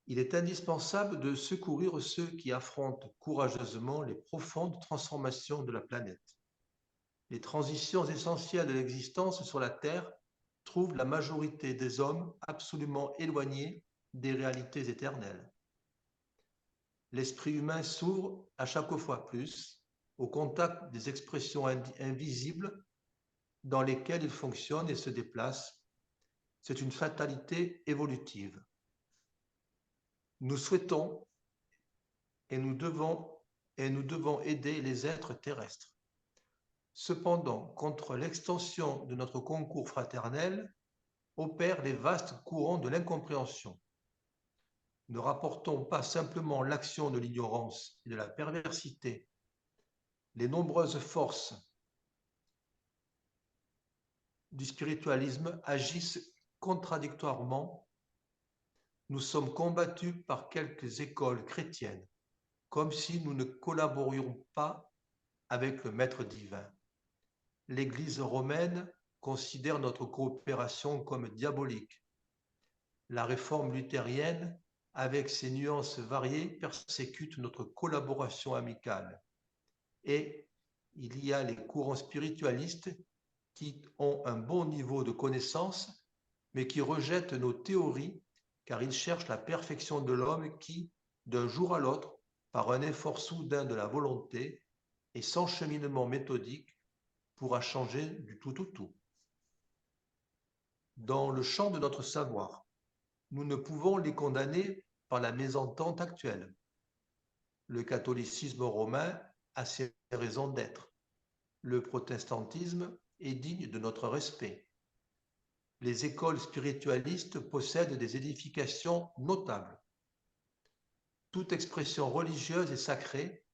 Il est indispensable de secourir ceux qui affrontent courageusement les profondes transformations de la planète. Les transitions essentielles de l'existence sur la Terre trouvent la majorité des hommes absolument éloignés des réalités éternelles. L'esprit humain s'ouvre à chaque fois plus au contact des expressions invisibles dans lesquelles il fonctionne et se déplace. C'est une fatalité évolutive. Nous souhaitons et nous devons aider les êtres terrestres. Cependant, contre l'extension de notre concours fraternel, opèrent les vastes courants de l'incompréhension. Ne rapportons pas simplement l'action de l'ignorance et de la perversité. Les nombreuses forces du spiritualisme agissent contradictoirement. Nous sommes combattus par quelques écoles chrétiennes, comme si nous ne collaborions pas avec le Maître divin. L'Église romaine considère notre coopération comme diabolique. La réforme luthérienne, avec ses nuances variées, persécute notre collaboration amicale. Et il y a les courants spiritualistes qui ont un bon niveau de connaissance, mais qui rejettent nos théories car ils cherchent la perfection de l'homme qui, d'un jour à l'autre, par un effort soudain de la volonté et sans cheminement méthodique, pourra changer du tout au tout. Dans le champ de notre savoir, nous ne pouvons les condamner par la mésentente actuelle. Le catholicisme romain a ses raisons d'être. Le protestantisme est digne de notre respect. Les écoles spiritualistes possèdent des édifications notables. Toute expression religieuse est sacrée,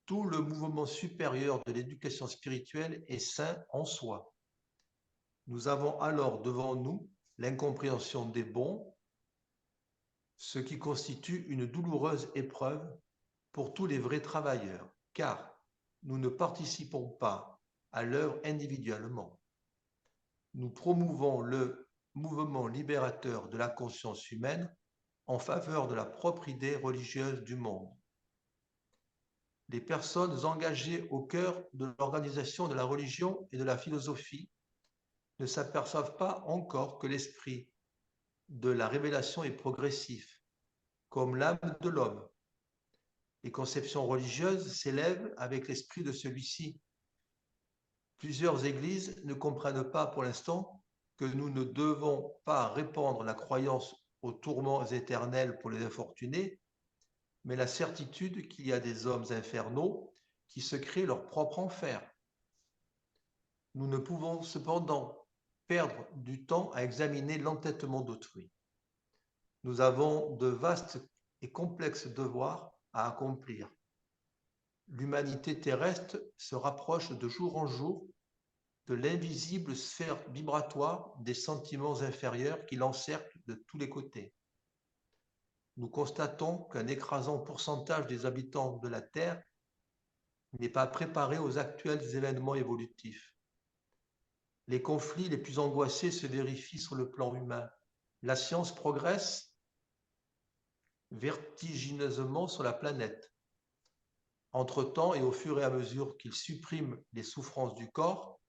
tout le mouvement supérieur de l'éducation spirituelle est saint en soi. Nous avons alors devant nous l'incompréhension des bons, ce qui constitue une douloureuse épreuve pour tous les vrais travailleurs, car nous ne participons pas à l'œuvre individuellement. Nous promouvons le mouvement libérateur de la conscience humaine en faveur de la propre idée religieuse du monde. Les personnes engagées au cœur de l'organisation de la religion et de la philosophie ne s'aperçoivent pas encore que l'esprit de la révélation est progressif, comme l'âme de l'homme. Les conceptions religieuses s'élèvent avec l'esprit de celui-ci. Plusieurs églises ne comprennent pas pour l'instant que nous ne devons pas répandre la croyance aux tourments éternels pour les infortunés, mais la certitude qu'il y a des hommes infernaux qui se créent leur propre enfer. Nous ne pouvons cependant perdre du temps à examiner l'entêtement d'autrui. Nous avons de vastes et complexes devoirs à accomplir. L'humanité terrestre se rapproche de jour en jour de l'invisible sphère vibratoire des sentiments inférieurs qui l'encerclent de tous les côtés. Nous constatons qu'un écrasant pourcentage des habitants de la Terre n'est pas préparé aux actuels événements évolutifs. Les conflits les plus angoissés se vérifient sur le plan humain. La science progresse vertigineusement sur la planète. Entre-temps, et au fur et à mesure qu'il supprime les souffrances du corps,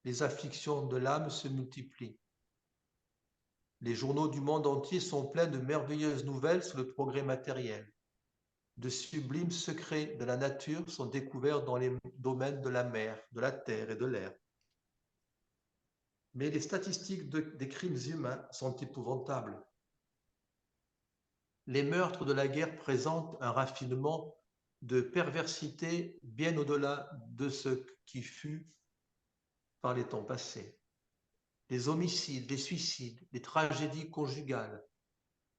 les afflictions de l'âme se multiplient. Les journaux du monde entier sont pleins de merveilleuses nouvelles sur le progrès matériel. De sublimes secrets de la nature sont découverts dans les domaines de la mer, de la terre et de l'air. Mais les statistiques des crimes humains sont épouvantables. Les meurtres de la guerre présentent un raffinement de perversité bien au-delà de ce qui fut par les temps passés. Les homicides, les suicides, les tragédies conjugales,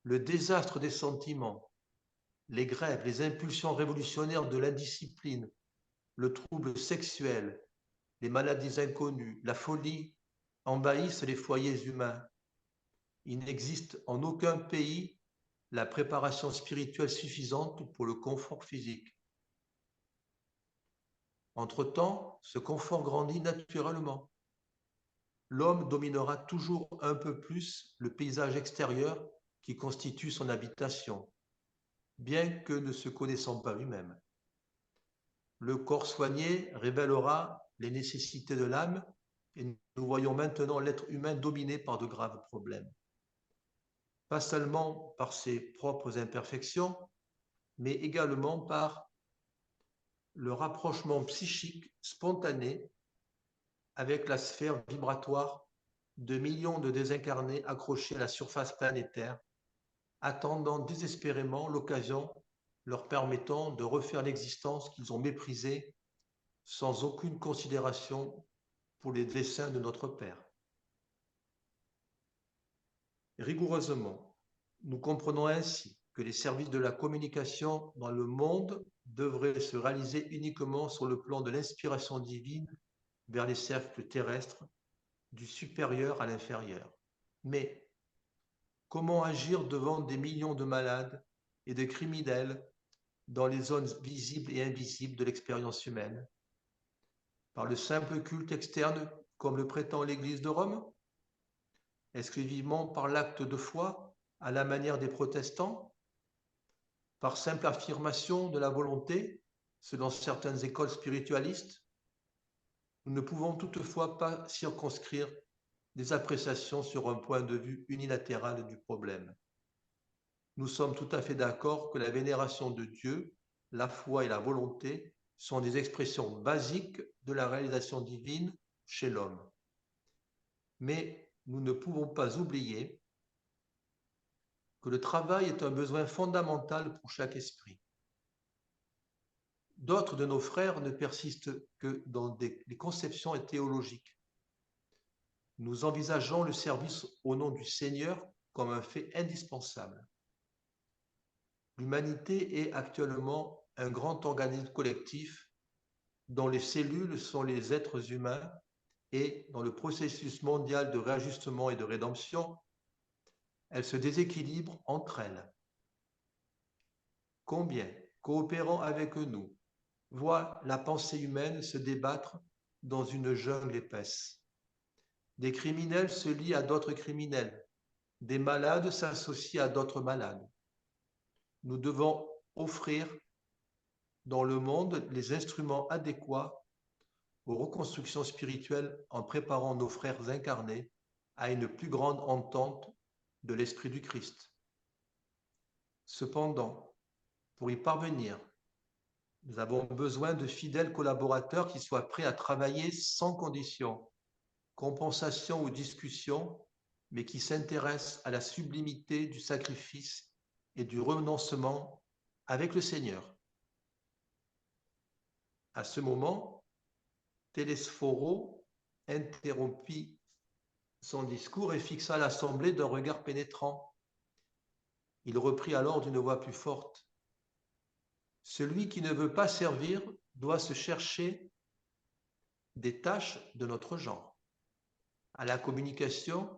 le désastre des sentiments, les grèves, les impulsions révolutionnaires de l'indiscipline, le trouble sexuel, les maladies inconnues, la folie envahissent les foyers humains. Il n'existe en aucun pays la préparation spirituelle suffisante pour le confort physique. Entre-temps, ce confort grandit naturellement. L'homme dominera toujours un peu plus le paysage extérieur qui constitue son habitation, bien que ne se connaissant pas lui-même. Le corps soigné révélera les nécessités de l'âme et nous voyons maintenant l'être humain dominé par de graves problèmes. Pas seulement par ses propres imperfections, mais également par le rapprochement psychique spontané avec la sphère vibratoire de millions de désincarnés accrochés à la surface planétaire, attendant désespérément l'occasion leur permettant de refaire l'existence qu'ils ont méprisée sans aucune considération pour les desseins de notre Père. Rigoureusement, nous comprenons ainsi que les services de la communication dans le monde devraient se réaliser uniquement sur le plan de l'inspiration divine vers les cercles terrestres, du supérieur à l'inférieur. Mais comment agir devant des millions de malades et de criminels dans les zones visibles et invisibles de l'expérience humaine? Par le simple culte externe, comme le prétend l'Église de Rome? Exclusivement par l'acte de foi, à la manière des protestants? Par simple affirmation de la volonté, selon certaines écoles spiritualistes? Nous ne pouvons toutefois pas circonscrire des appréciations sur un point de vue unilatéral du problème. Nous sommes tout à fait d'accord que la vénération de Dieu, la foi et la volonté sont des expressions basiques de la réalisation divine chez l'homme. Mais nous ne pouvons pas oublier que le travail est un besoin fondamental pour chaque esprit. D'autres de nos frères ne persistent que dans des conceptions théologiques. Nous envisageons le service au nom du Seigneur comme un fait indispensable. L'humanité est actuellement un grand organisme collectif dont les cellules sont les êtres humains et dans le processus mondial de réajustement et de rédemption, elles se déséquilibrent entre elles. Combien, coopérant avec nous, voient la pensée humaine se débattre dans une jungle épaisse. Des criminels se lient à d'autres criminels, des malades s'associent à d'autres malades. Nous devons offrir dans le monde les instruments adéquats aux reconstructions spirituelles en préparant nos frères incarnés à une plus grande entente de l'Esprit du Christ. Cependant, pour y parvenir, nous avons besoin de fidèles collaborateurs qui soient prêts à travailler sans condition, compensation ou discussion, mais qui s'intéressent à la sublimité du sacrifice et du renoncement avec le Seigneur. À ce moment, Télésphoro interrompit son discours et fixa l'assemblée d'un regard pénétrant. Il reprit alors d'une voix plus forte. Celui qui ne veut pas servir doit se chercher des tâches de notre genre. À la communication,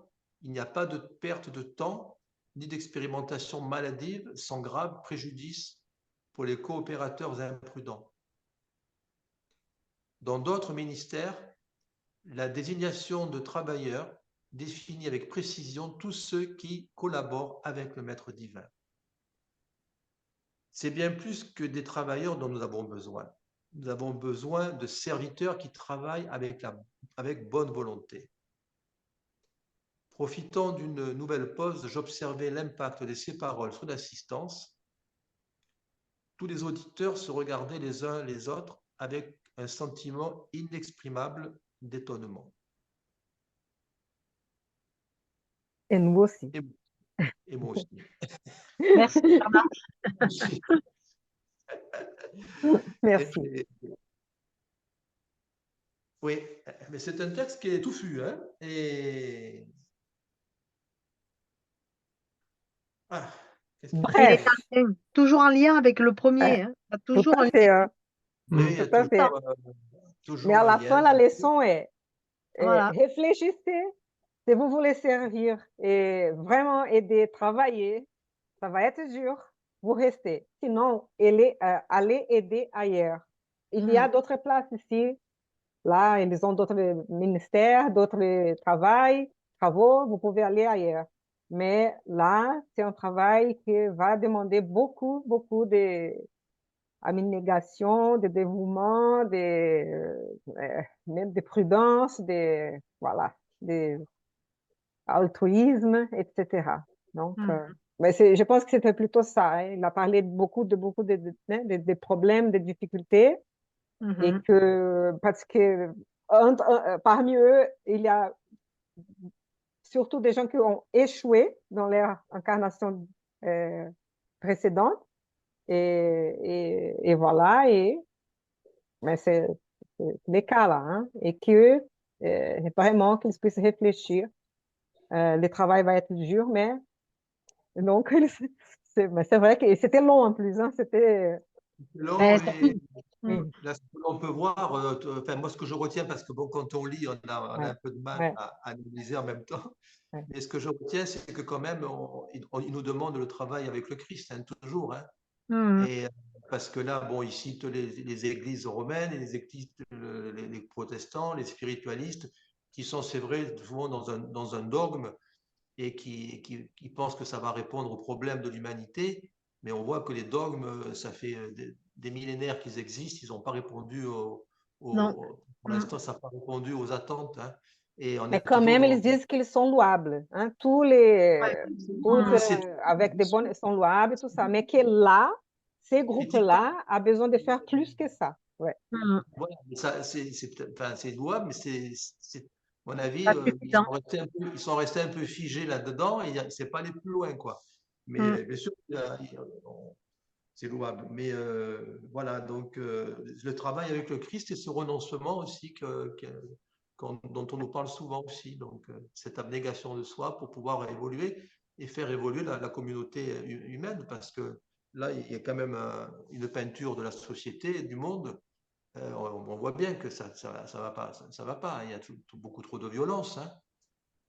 il n'y a pas de perte de temps ni d'expérimentation maladive sans grave préjudice pour les coopérateurs imprudents. Dans d'autres ministères, la désignation de travailleurs définit avec précision tous ceux qui collaborent avec le Maître divin. C'est bien plus que des travailleurs dont nous avons besoin. Nous avons besoin de serviteurs qui travaillent avec bonne volonté. Profitant d'une nouvelle pause, j'observais l'impact de ces paroles sur l'assistance. Tous les auditeurs se regardaient les uns les autres avec un sentiment inexprimable d'étonnement. Et nous aussi. Et moi aussi. Merci, Bernard. Merci. Oui, mais c'est un texte qui est touffu, hein, et ah, qu'est-ce qu'il Il est Bref, en lien, toujours en lien avec le euh, premier. Hein. Il y a tout toujours à un lien. fait, hein, Oui, il y a tout à fait. Mais toujours à un la fin, lien. la leçon est Voilà. réfléchissez si vous voulez servir et vraiment aider, travailler, ça va être dur, vous restez. Sinon, allez aider ailleurs. Il y a d'autres places ici. Là, ils ont d'autres ministères, d'autres travaux, vous pouvez aller ailleurs. Mais là, c'est un travail qui va demander beaucoup, beaucoup d'abnégation, de dévouement, même de prudence, voilà, de altruisme, etc. Donc, mais je pense que c'était plutôt ça. Hein. Il a parlé beaucoup hein, des problèmes, des difficultés, et que parce que parmi eux, il y a surtout des gens qui ont échoué dans leur incarnation précédente, et voilà, mais c'est les cas là, hein, et que vraiment qu'ils puissent réfléchir. Le travail va être dur, mais donc mais c'est vrai que c'était long en plus, hein, c'était Long, Ben, et oui, là, ce que l'on peut voir, enfin, moi, ce que je retiens, parce que bon, quand on lit, on a ouais, un peu de mal ouais, à analyser en même temps, ouais. mais ce que je retiens, c'est que quand même, il nous demande le travail avec le Christ, hein, toujours, hein. Et parce que là, bon, il cite les églises romaines et les églises, les protestants, les spiritualistes, qui sont, c'est vrai, souvent dans un dogme et qui pensent que ça va répondre aux problèmes de l'humanité. Mais on voit que les dogmes, ça fait des millénaires qu'ils existent, ils n'ont pas répondu non. pour l'instant, ça n'a pas répondu aux attentes, hein. Et on Mais est quand même, toujours ils disent qu'ils sont louables, hein, toutes, c'est avec des bonnes, sont louables, tout ça, mais que là, ces critiquable. groupes-là a besoin de faire plus que ça. Ouais. Voilà, mais ça, enfin, c'est louable, mais à mon avis, Pas suffisant. ils sont restés un peu figés là-dedans et c'est pas aller plus loin, quoi. Mais bien sûr, c'est louable. Mais voilà, donc le travail avec le Christ et ce renoncement aussi dont on nous parle souvent aussi. Donc cette abnégation de soi pour pouvoir évoluer et faire évoluer la communauté humaine, parce que là, il y a quand même une peinture de la société, du monde. On voit bien que ça va pas, ça va pas. Il y a beaucoup trop de violence,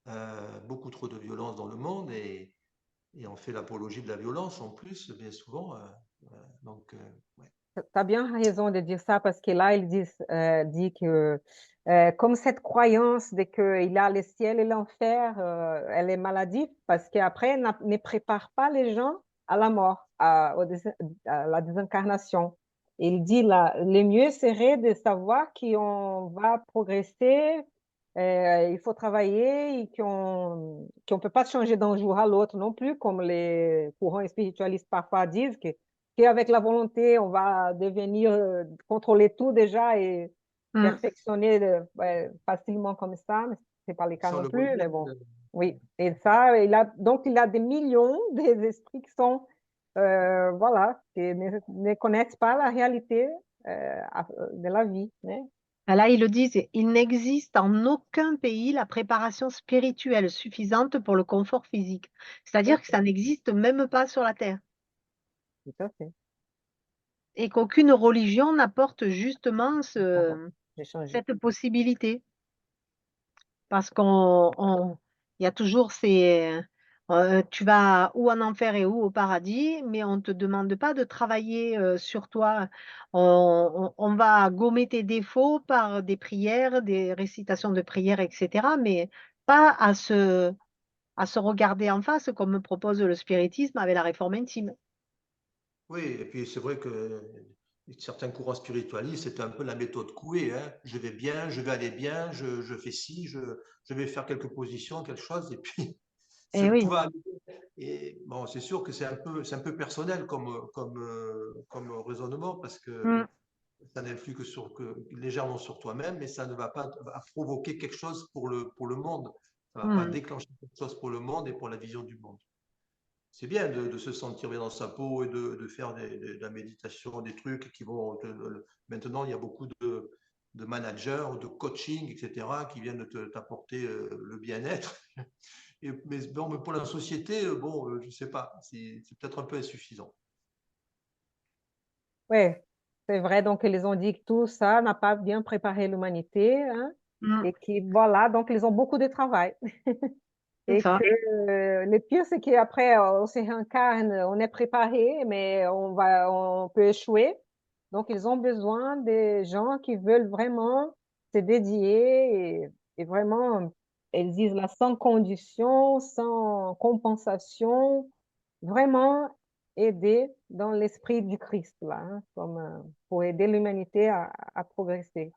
hein. Beaucoup trop de violence dans le monde, et on fait l'apologie de la violence en plus, bien souvent. Donc, ouais. Tu as bien raison de dire ça parce que là, il dit que comme cette croyance de qu'il y a le ciel et l'enfer, elle est maladive parce qu'après, elle ne prépare pas les gens à la mort, à la désincarnation. Il dit là, le mieux serait de savoir qu'on va progresser, il faut travailler et qu'on ne peut pas changer d'un jour à l'autre non plus, comme les courants spiritualistes parfois disent qu'avec la volonté, on va devenir, contrôler tout déjà et perfectionner facilement comme ça, mais ce n'est pas le cas Sans non le plus, modèle, mais bon. Oui, et ça, donc il a des millions d'esprits qui sont, voilà, qui ne connaissent pas la réalité de la vie. Hein. Là, ils le disent, il n'existe en aucun pays la préparation spirituelle suffisante pour le confort physique. Tout à C'est-à-dire que fait, ça n'existe même pas sur la Terre. tout à fait. Et qu'aucune religion n'apporte justement Ah bon, j'ai changé. cette possibilité. Parce il y a toujours tu vas ou en enfer et ou au paradis, mais on ne te demande pas de travailler sur toi. On va gommer tes défauts par des prières, des récitations de prières, etc., mais pas à se regarder en face comme me propose le spiritisme avec la réforme intime. oui, et puis c'est vrai que certains courants spiritualistes, c'est un peu la méthode Coué, hein. Je vais bien, je vais aller bien, je fais ci, je vais faire quelques positions, quelque chose, et puis Eh tout oui. va aller. Et bon, c'est sûr que c'est un peu personnel comme raisonnement, parce que Mm, ça n'influe légèrement sur toi-même, mais ça ne va pas provoquer quelque chose pour le monde. Ça ne va pas mm. déclencher quelque chose pour le monde et pour la vision du monde. C'est bien de se sentir bien dans sa peau et de faire de la méditation, des trucs qui vont. Maintenant, il y a beaucoup de managers, de coaching, etc., qui viennent t'apporter le bien-être. Mais bon, mais pour la société, bon, je ne sais pas, c'est peut-être un peu insuffisant. Oui, c'est vrai. Donc, ils ont dit que tout ça n'a pas bien préparé l'humanité, hein, Mm. et qui, voilà, donc ils ont beaucoup de travail. C'est Et ça. que le pire, c'est qu'après, on se réincarne, on est préparé, mais on peut échouer. Donc, ils ont besoin des gens qui veulent vraiment se dédier et vraiment, ils disent là, sans condition, sans compensation, vraiment aider dans l'esprit du Christ, là, hein, comme, pour aider l'humanité à progresser.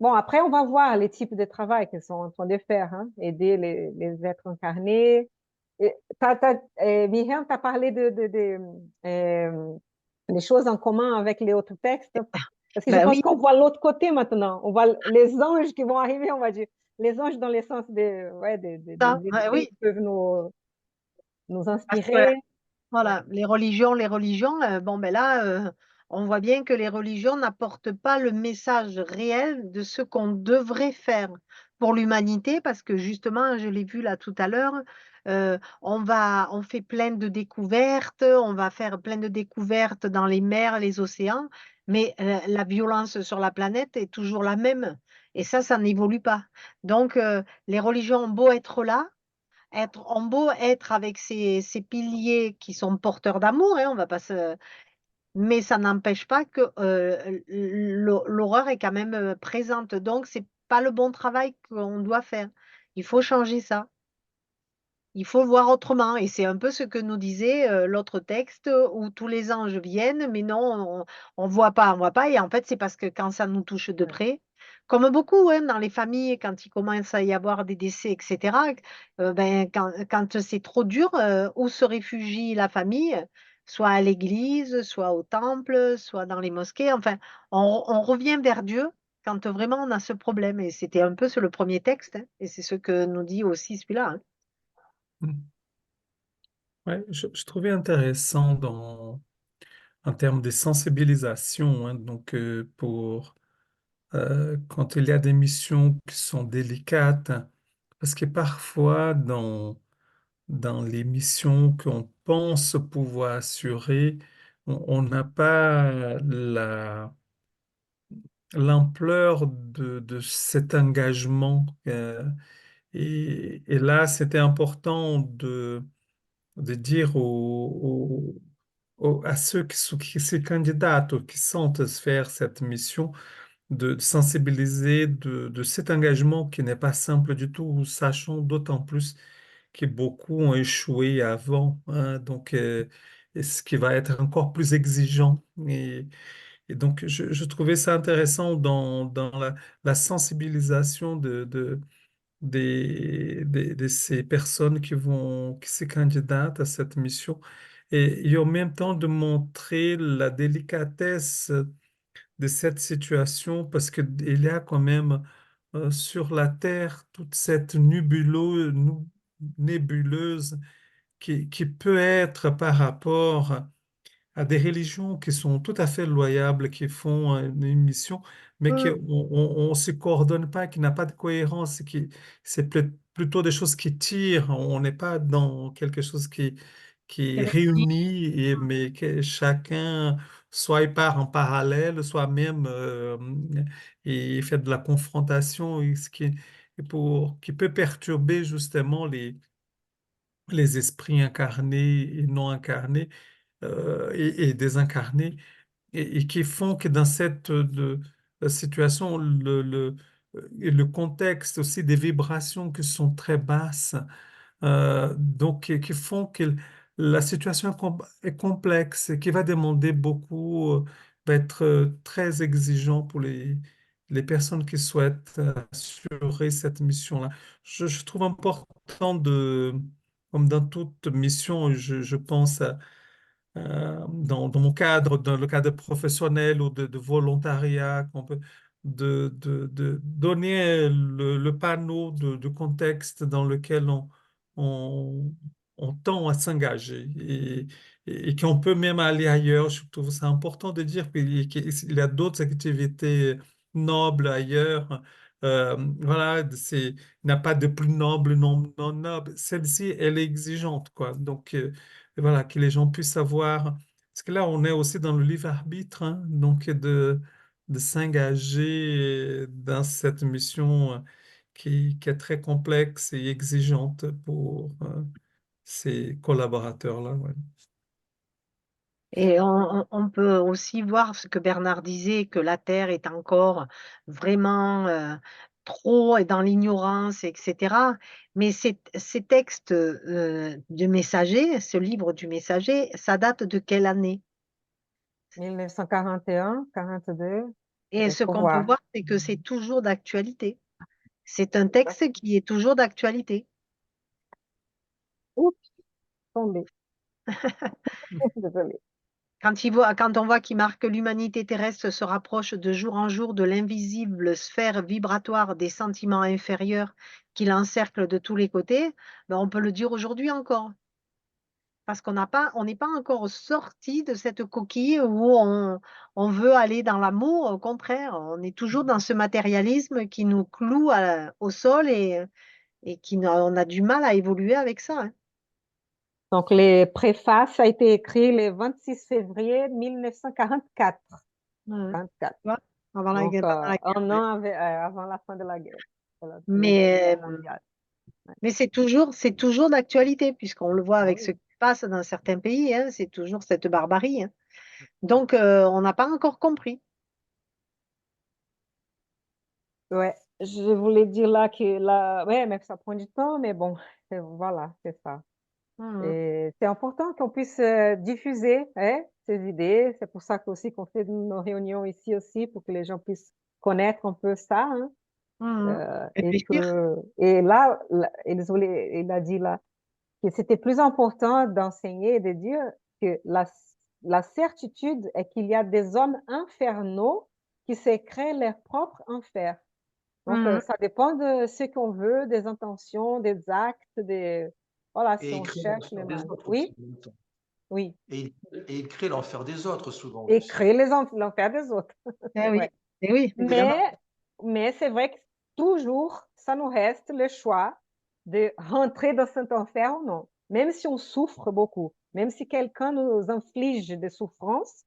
Bon, après, on va voir les types de travail qu'ils sont en train de faire, hein, aider les êtres incarnés. Myriam, tu as parlé des choses en commun avec les autres textes, parce que je Ben pense oui, qu'on voit l'autre côté maintenant. On voit les anges qui vont arriver, on va dire. Les anges dans le sens ouais, ça. des Ben esprits oui. qui peuvent nous Parce que inspirer. Ouais. voilà, les religions, bon, ben là, on voit bien que les religions n'apportent pas le message réel de ce qu'on devrait faire pour l'humanité, parce que justement, je l'ai vu là tout à l'heure, on fait plein de découvertes, on va faire plein de découvertes dans les mers, les océans, mais la violence sur la planète est toujours la même. Et ça n'évolue pas. Donc, les religions ont beau être là, ont beau être avec ces piliers qui sont porteurs d'amour, hein, on va pas se mais ça n'empêche pas que, l'horreur est quand même, présente, donc c'est pas le bon travail qu'on doit faire. Il faut changer ça. Il faut voir autrement et c'est un peu ce que nous disait, l'autre texte où tous les anges viennent, mais non, on voit pas et en fait, c'est parce que quand ça nous touche de Ouais. près, comme beaucoup, hein, dans les familles, quand il commence à y avoir des décès et cetera, ben, quand c'est trop dur, où se réfugie la famille? Soit à l'église, soit au temple, soit dans les mosquées, enfin, on revient vers Dieu quand vraiment on a ce problème et c'était un peu sur le premier texte, hein, et c'est ce que nous dit aussi celui-là, hein. Mm. Ouais, je trouvais intéressant en termes de sensibilisation, hein, donc pour quand il y a des missions qui sont délicates, hein, parce que parfois dans les missions qu'on pense pouvoir assurer, on n'a pas l'ampleur de cet engagement. Et là, c'était important de dire à ceux qui se candidatent ou qui sentent faire cette mission, de sensibiliser de cet engagement qui n'est pas simple du tout, sachant d'autant plus que beaucoup ont échoué avant, hein, donc, et ce qui va être encore plus exigeant. Et donc, je trouvais ça intéressant dans la sensibilisation de ces personnes qui se candidatent à cette mission et en même temps de montrer la délicatesse de cette situation parce qu'il y a quand même sur la Terre toute cette nébuleuse qui peut être par rapport à des religions qui sont tout à fait loyables, qui font une mission, mais qui on se coordonne pas, qui n'a pas de cohérence, c'est plutôt des choses qui tirent. On n'est pas dans quelque chose qui Réussir. réunit, mais que chacun soit il part en parallèle, soit même il fait de la confrontation, et qui peut perturber justement les esprits incarnés et non incarnés et désincarnés et qui font que dans cette situation, le contexte aussi des vibrations qui sont très basses, donc qui font que la situation est complexe et qui va demander beaucoup va être très exigeant pour les personnes qui souhaitent assurer cette mission-là. Je trouve important comme dans toute mission, je pense dans mon cadre, dans le cadre professionnel ou de volontariat, qu'on peut, de donner le panneau de contexte dans lequel on, on tend à s'engager et qu'on peut même aller ailleurs. Je trouve ça important de dire qu'il y a d'autres activités nobles ailleurs. Voilà, il n'y a pas de plus noble, non noble. Celle-ci, elle est exigeante, quoi. Donc, et voilà, que les gens puissent savoir. Parce que là, on est aussi dans le livre arbitre, hein, donc de s'engager dans cette mission qui est très complexe et exigeante pour ces collaborateurs-là. Ouais. Et on peut aussi voir ce que Bernard disait, que la terre est encore vraiment, trop dans l'ignorance et cetera. Mais ces textes, du Messager, ce livre du Messager, ça date de quelle année? 1941, 42, Et il ce faut qu'on peut voir. voir, c'est que c'est toujours d'actualité. C'est un texte qui est toujours d'actualité. Oups, tombé. Désolée. Quand on voit qu'il marque que l'humanité terrestre se rapproche de jour en jour de l'invisible sphère vibratoire des sentiments inférieurs qui l'encerclent de tous les côtés, ben on peut le dire aujourd'hui encore. Parce on n'est pas encore sorti de cette coquille où on veut aller dans l'amour. Au contraire, on est toujours dans ce matérialisme qui nous cloue au sol et on a du mal à évoluer avec ça, hein. Donc, les préfaces a été écrit le 26 février 1944. Ouais. 44. Tu vois? Avant la Donc, guerre, pendant la guerre, un ouais. an avant la fin de la guerre, de la Deuxième Mais Guerre mondiale. Ouais. Mais c'est toujours d'actualité puisqu'on le voit Ah avec ce oui. qui se passe dans certains pays, hein, c'est toujours cette barbarie, hein. Donc on n'a pas encore compris. Ouais, je voulais dire là que là, ouais, mais ça prend du temps, mais bon, voilà, c'est ça. Mmh. Et c'est important qu'on puisse diffuser hein, ces idées. C'est pour ça aussi qu'on fait nos réunions ici aussi, pour que les gens puissent connaître un peu ça. Hein. Mmh. Réfléchir. Et là, il a dit là que c'était plus important d'enseigner et de dire que la certitude est qu'il y a des hommes infernaux qui se créent leur propre enfer. Donc, Mmh. ça dépend de ce qu'on veut, des intentions, des actes, voilà, si Et il on crée cherche le l'enfer des mal. autres aussi Oui, en même temps. oui. Et il crée l'enfer des autres souvent Et aussi. créer l'enfer des autres. Eh C'est oui, vrai. eh oui, Mais, évidemment. mais c'est vrai que toujours, ça nous reste le choix de rentrer dans cet enfer ou non. Même si on souffre beaucoup, même si quelqu'un nous inflige des souffrances,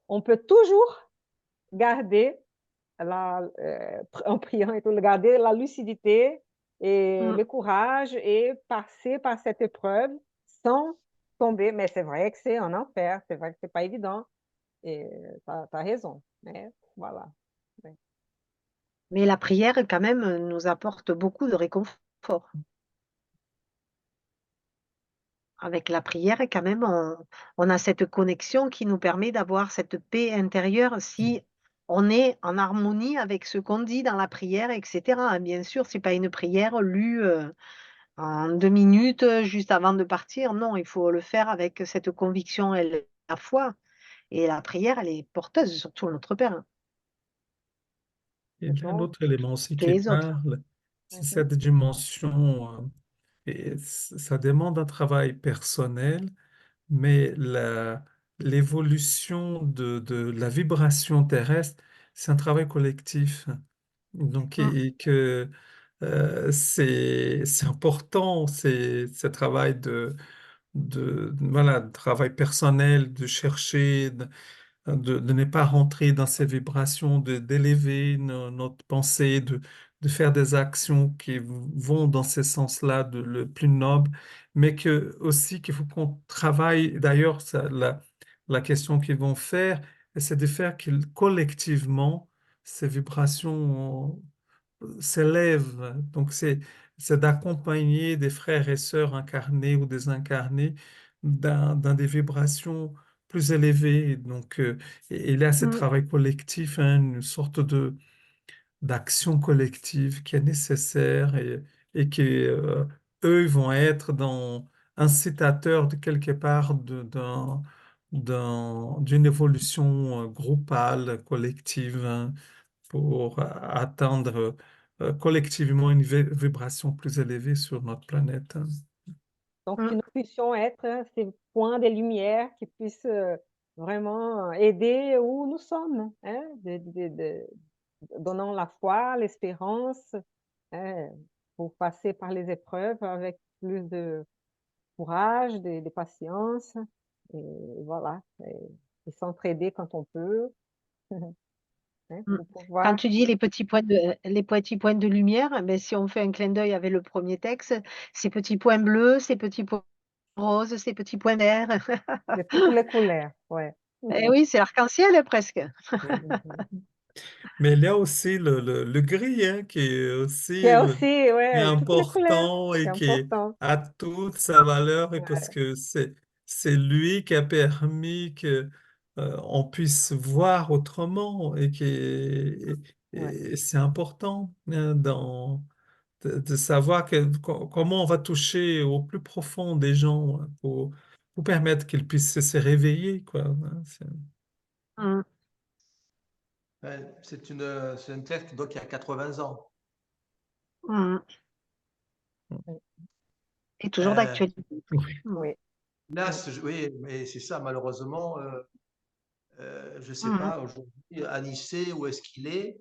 on peut toujours garder en priant et tout, garder la lucidité et Mmh. le courage et passer par cette épreuve sans tomber. Mais c'est vrai que c'est un enfer, c'est vrai que c'est pas évident. Et tu as raison. Mais voilà. Ouais. Mais la prière quand même, nous apporte beaucoup de réconfort. Avec la prière quand même, on a cette connexion qui nous permet d'avoir cette paix intérieure si on est en harmonie avec ce qu'on dit dans la prière et cetera. Bien sûr, c'est pas une prière lue, en 2 minutes, juste avant de partir. Non, il faut le faire avec cette conviction et la foi et la prière, elle est porteuse, surtout notre Père, hein, Il y a un Maintenant, autre élément aussi que qui les autres. parle, c'est mhm. cette dimension, et ça demande un travail personnel, mais l'évolution de la vibration terrestre, c'est un travail collectif. Donc, Mmh, et que c'est important, c'est ce travail voilà, de travail personnel, de chercher, de ne pas rentrer dans ces vibrations, d'élever notre pensée, de faire des actions qui vont dans ce sens-là, le plus noble, mais que aussi qu'il faut qu'on travaille. D'ailleurs, la question qu'ils vont faire, c'est de faire collectivement, ces vibrations s'élèvent. Donc, c'est d'accompagner des frères et sœurs incarnés ou désincarnés dans des vibrations plus élevé. Donc, et là, c'est Mm. travail collectif, hein, une sorte d'action collective qui est nécessaire et qui, eux, ils vont être dans incitateurs de quelque part d'une évolution groupale, collective, hein, pour atteindre collectivement une vibration plus élevée sur notre planète, hein. Donc, que Mm. nous puissions être ces points de lumière qui puissent vraiment aider où nous sommes, hein, donnant la foi, l'espérance, hein, pour passer par les épreuves avec plus de courage, de patience, et voilà, et s'entraider quand on peut, hein, Mm. pour Quand pouvoir. tu dis les petits points de lumière, eh ben, si on fait un clin d'œil avec le premier texte, ces petits points bleus, ces petits points roses, ces petits points verts. De toutes les couleurs, ouais. Eh oui, c'est l'arc-en-ciel presque. Mhm. Mais il y a aussi le gris, hein, qui est Qui est aussi aussi, qui est ouais, toutes les couleurs, important c'est et qui important. a toute sa valeur et parce Ouais, que c'est lui qui a permis que on puisse voir autrement ouais, et c'est important, hein, de savoir comment on va toucher au plus profond des gens, hein, pour permettre qu'ils puissent se réveiller, quoi, hein. Mm. Ouais, c'est un texte donc, qui a 80 ans. Mm. mm, Et toujours Euh, d'actualité. Oui. Mm. oui, Là, mm, oui, mais c'est ça, malheureusement. Je ne sais Mm. pas, aujourd'hui, Anissé, où est-ce qu'il est?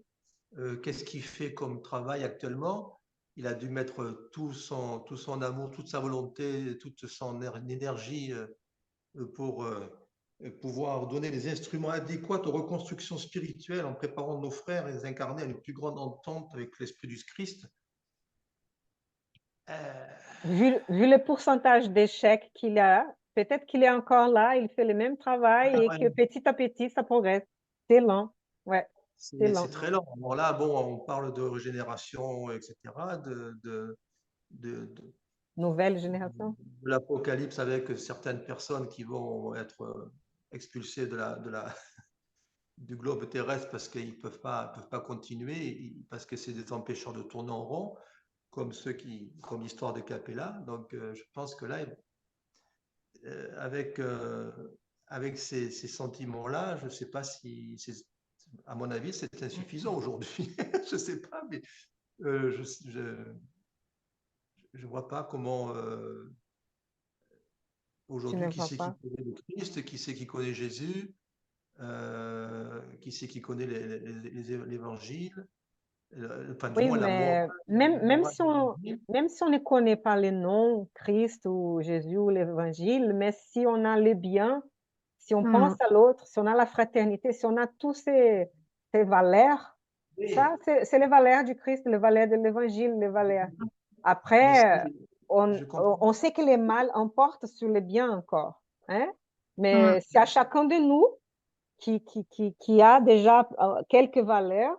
Qu'est-ce qu'il fait comme travail actuellement? Il a dû mettre tout son amour, toute sa volonté, toute son énergie pour pouvoir donner les instruments adéquats aux reconstructions spirituelles en préparant nos frères et les incarner à une plus grande entente avec l'Esprit du Christ. Euh, vu le pourcentage d'échecs qu'il a, peut-être qu'il est encore là, il fait le même travail et que ouais, petit à petit, ça progresse. C'est lent, ouais, c'est c'est lent. très lent. Alors là, bon, on parle de régénération, etc., de Nouvelle génération. l'Apocalypse avec certaines personnes qui vont être expulsées du globe terrestre parce qu'ils peuvent pas continuer, parce que c'est des empêcheurs de tourner en rond, comme l'histoire de Capella. Donc, je pense que là, avec, avec ces sentiments-là, je ne sais pas si, à mon avis, c'est insuffisant aujourd'hui. Je ne sais pas, mais je vois pas comment Tu ne aujourd'hui, qui vois c'est qui pas. connaît le Christ, qui c'est qui connaît Jésus, qui c'est qui connaît l'évangile, enfin du Oui, moins mais la morale de l'évangile. même si on ne connaît pas les noms, Christ ou Jésus ou l'Évangile, mais si on a le bien, si on pense Mm. à l'autre, si on a la fraternité, si on a tous ces valeurs, ça, Oui, c'est les valeurs du Christ, les valeurs de l'Évangile, les valeurs. mais Après, je comprends. on sait que les mal emportent sur les biens encore, hein? Mm. Mais c'est à chacun de nous qui a déjà quelques valeurs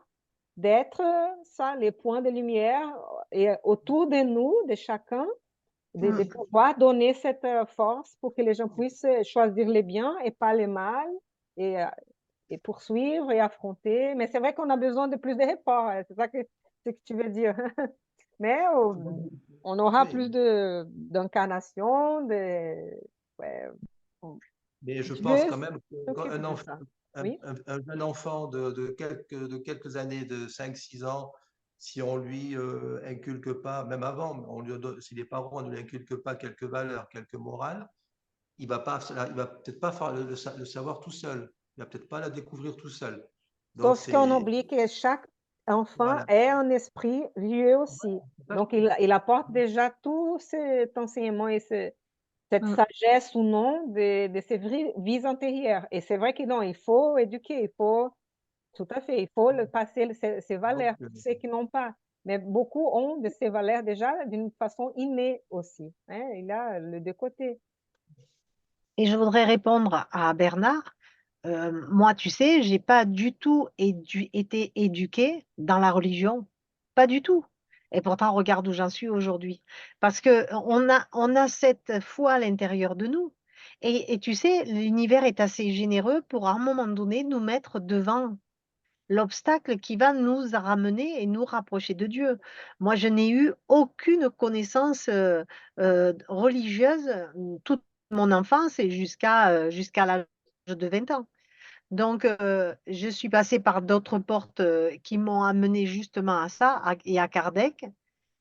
d'être ça, les points de lumière et autour de nous, de chacun, de Mm. pouvoir donner cette force pour que les gens puissent choisir les biens et pas les mal et, euh, et poursuivre et affronter. Mais c'est vrai qu'on a besoin de plus de reports, hein, c'est ça que, ce que tu veux dire. Mais on aura plus Oui, d'incarnation, ouais, mais je pense Dieu quand même s'occupe qu'un de enfant, ça. Oui, un jeune enfant de quelques années, de 5 6 ans, si on lui inculque pas, même avant, si les parents ne lui inculquent pas quelques valeurs, quelques morales, il va peut-être pas le savoir tout seul. Il va peut-être pas la découvrir tout seul. Donc sauf qu'on c'est oublie que chaque enfant voilà. est un esprit lui aussi. Donc, il apporte déjà tout cet enseignement et cette Mm. sagesse ou non de ses vies antérieures. Et c'est vrai que non, il faut éduquer, il faut, tout à fait, il faut le passer ces Donc, valeurs, ceux qui n'ont pas. Mais beaucoup ont de ces valeurs déjà d'une façon innée aussi, hein. Il y a le deux côtés. Et je voudrais répondre à Bernard. Moi, tu sais, j'ai pas du tout été éduquée dans la religion, pas du tout. Et pourtant, regarde où j'en suis aujourd'hui. Parce que on a cette foi à l'intérieur de nous. Et tu sais, l'univers est assez généreux pour, à un moment donné, nous mettre devant l'obstacle qui va nous ramener et nous rapprocher de Dieu. Moi, je n'ai eu aucune connaissance religieuse toute mon enfance et jusqu'à l'âge de 20 ans. Donc, je suis passée par d'autres portes qui m'ont amené justement à ça et à Kardec.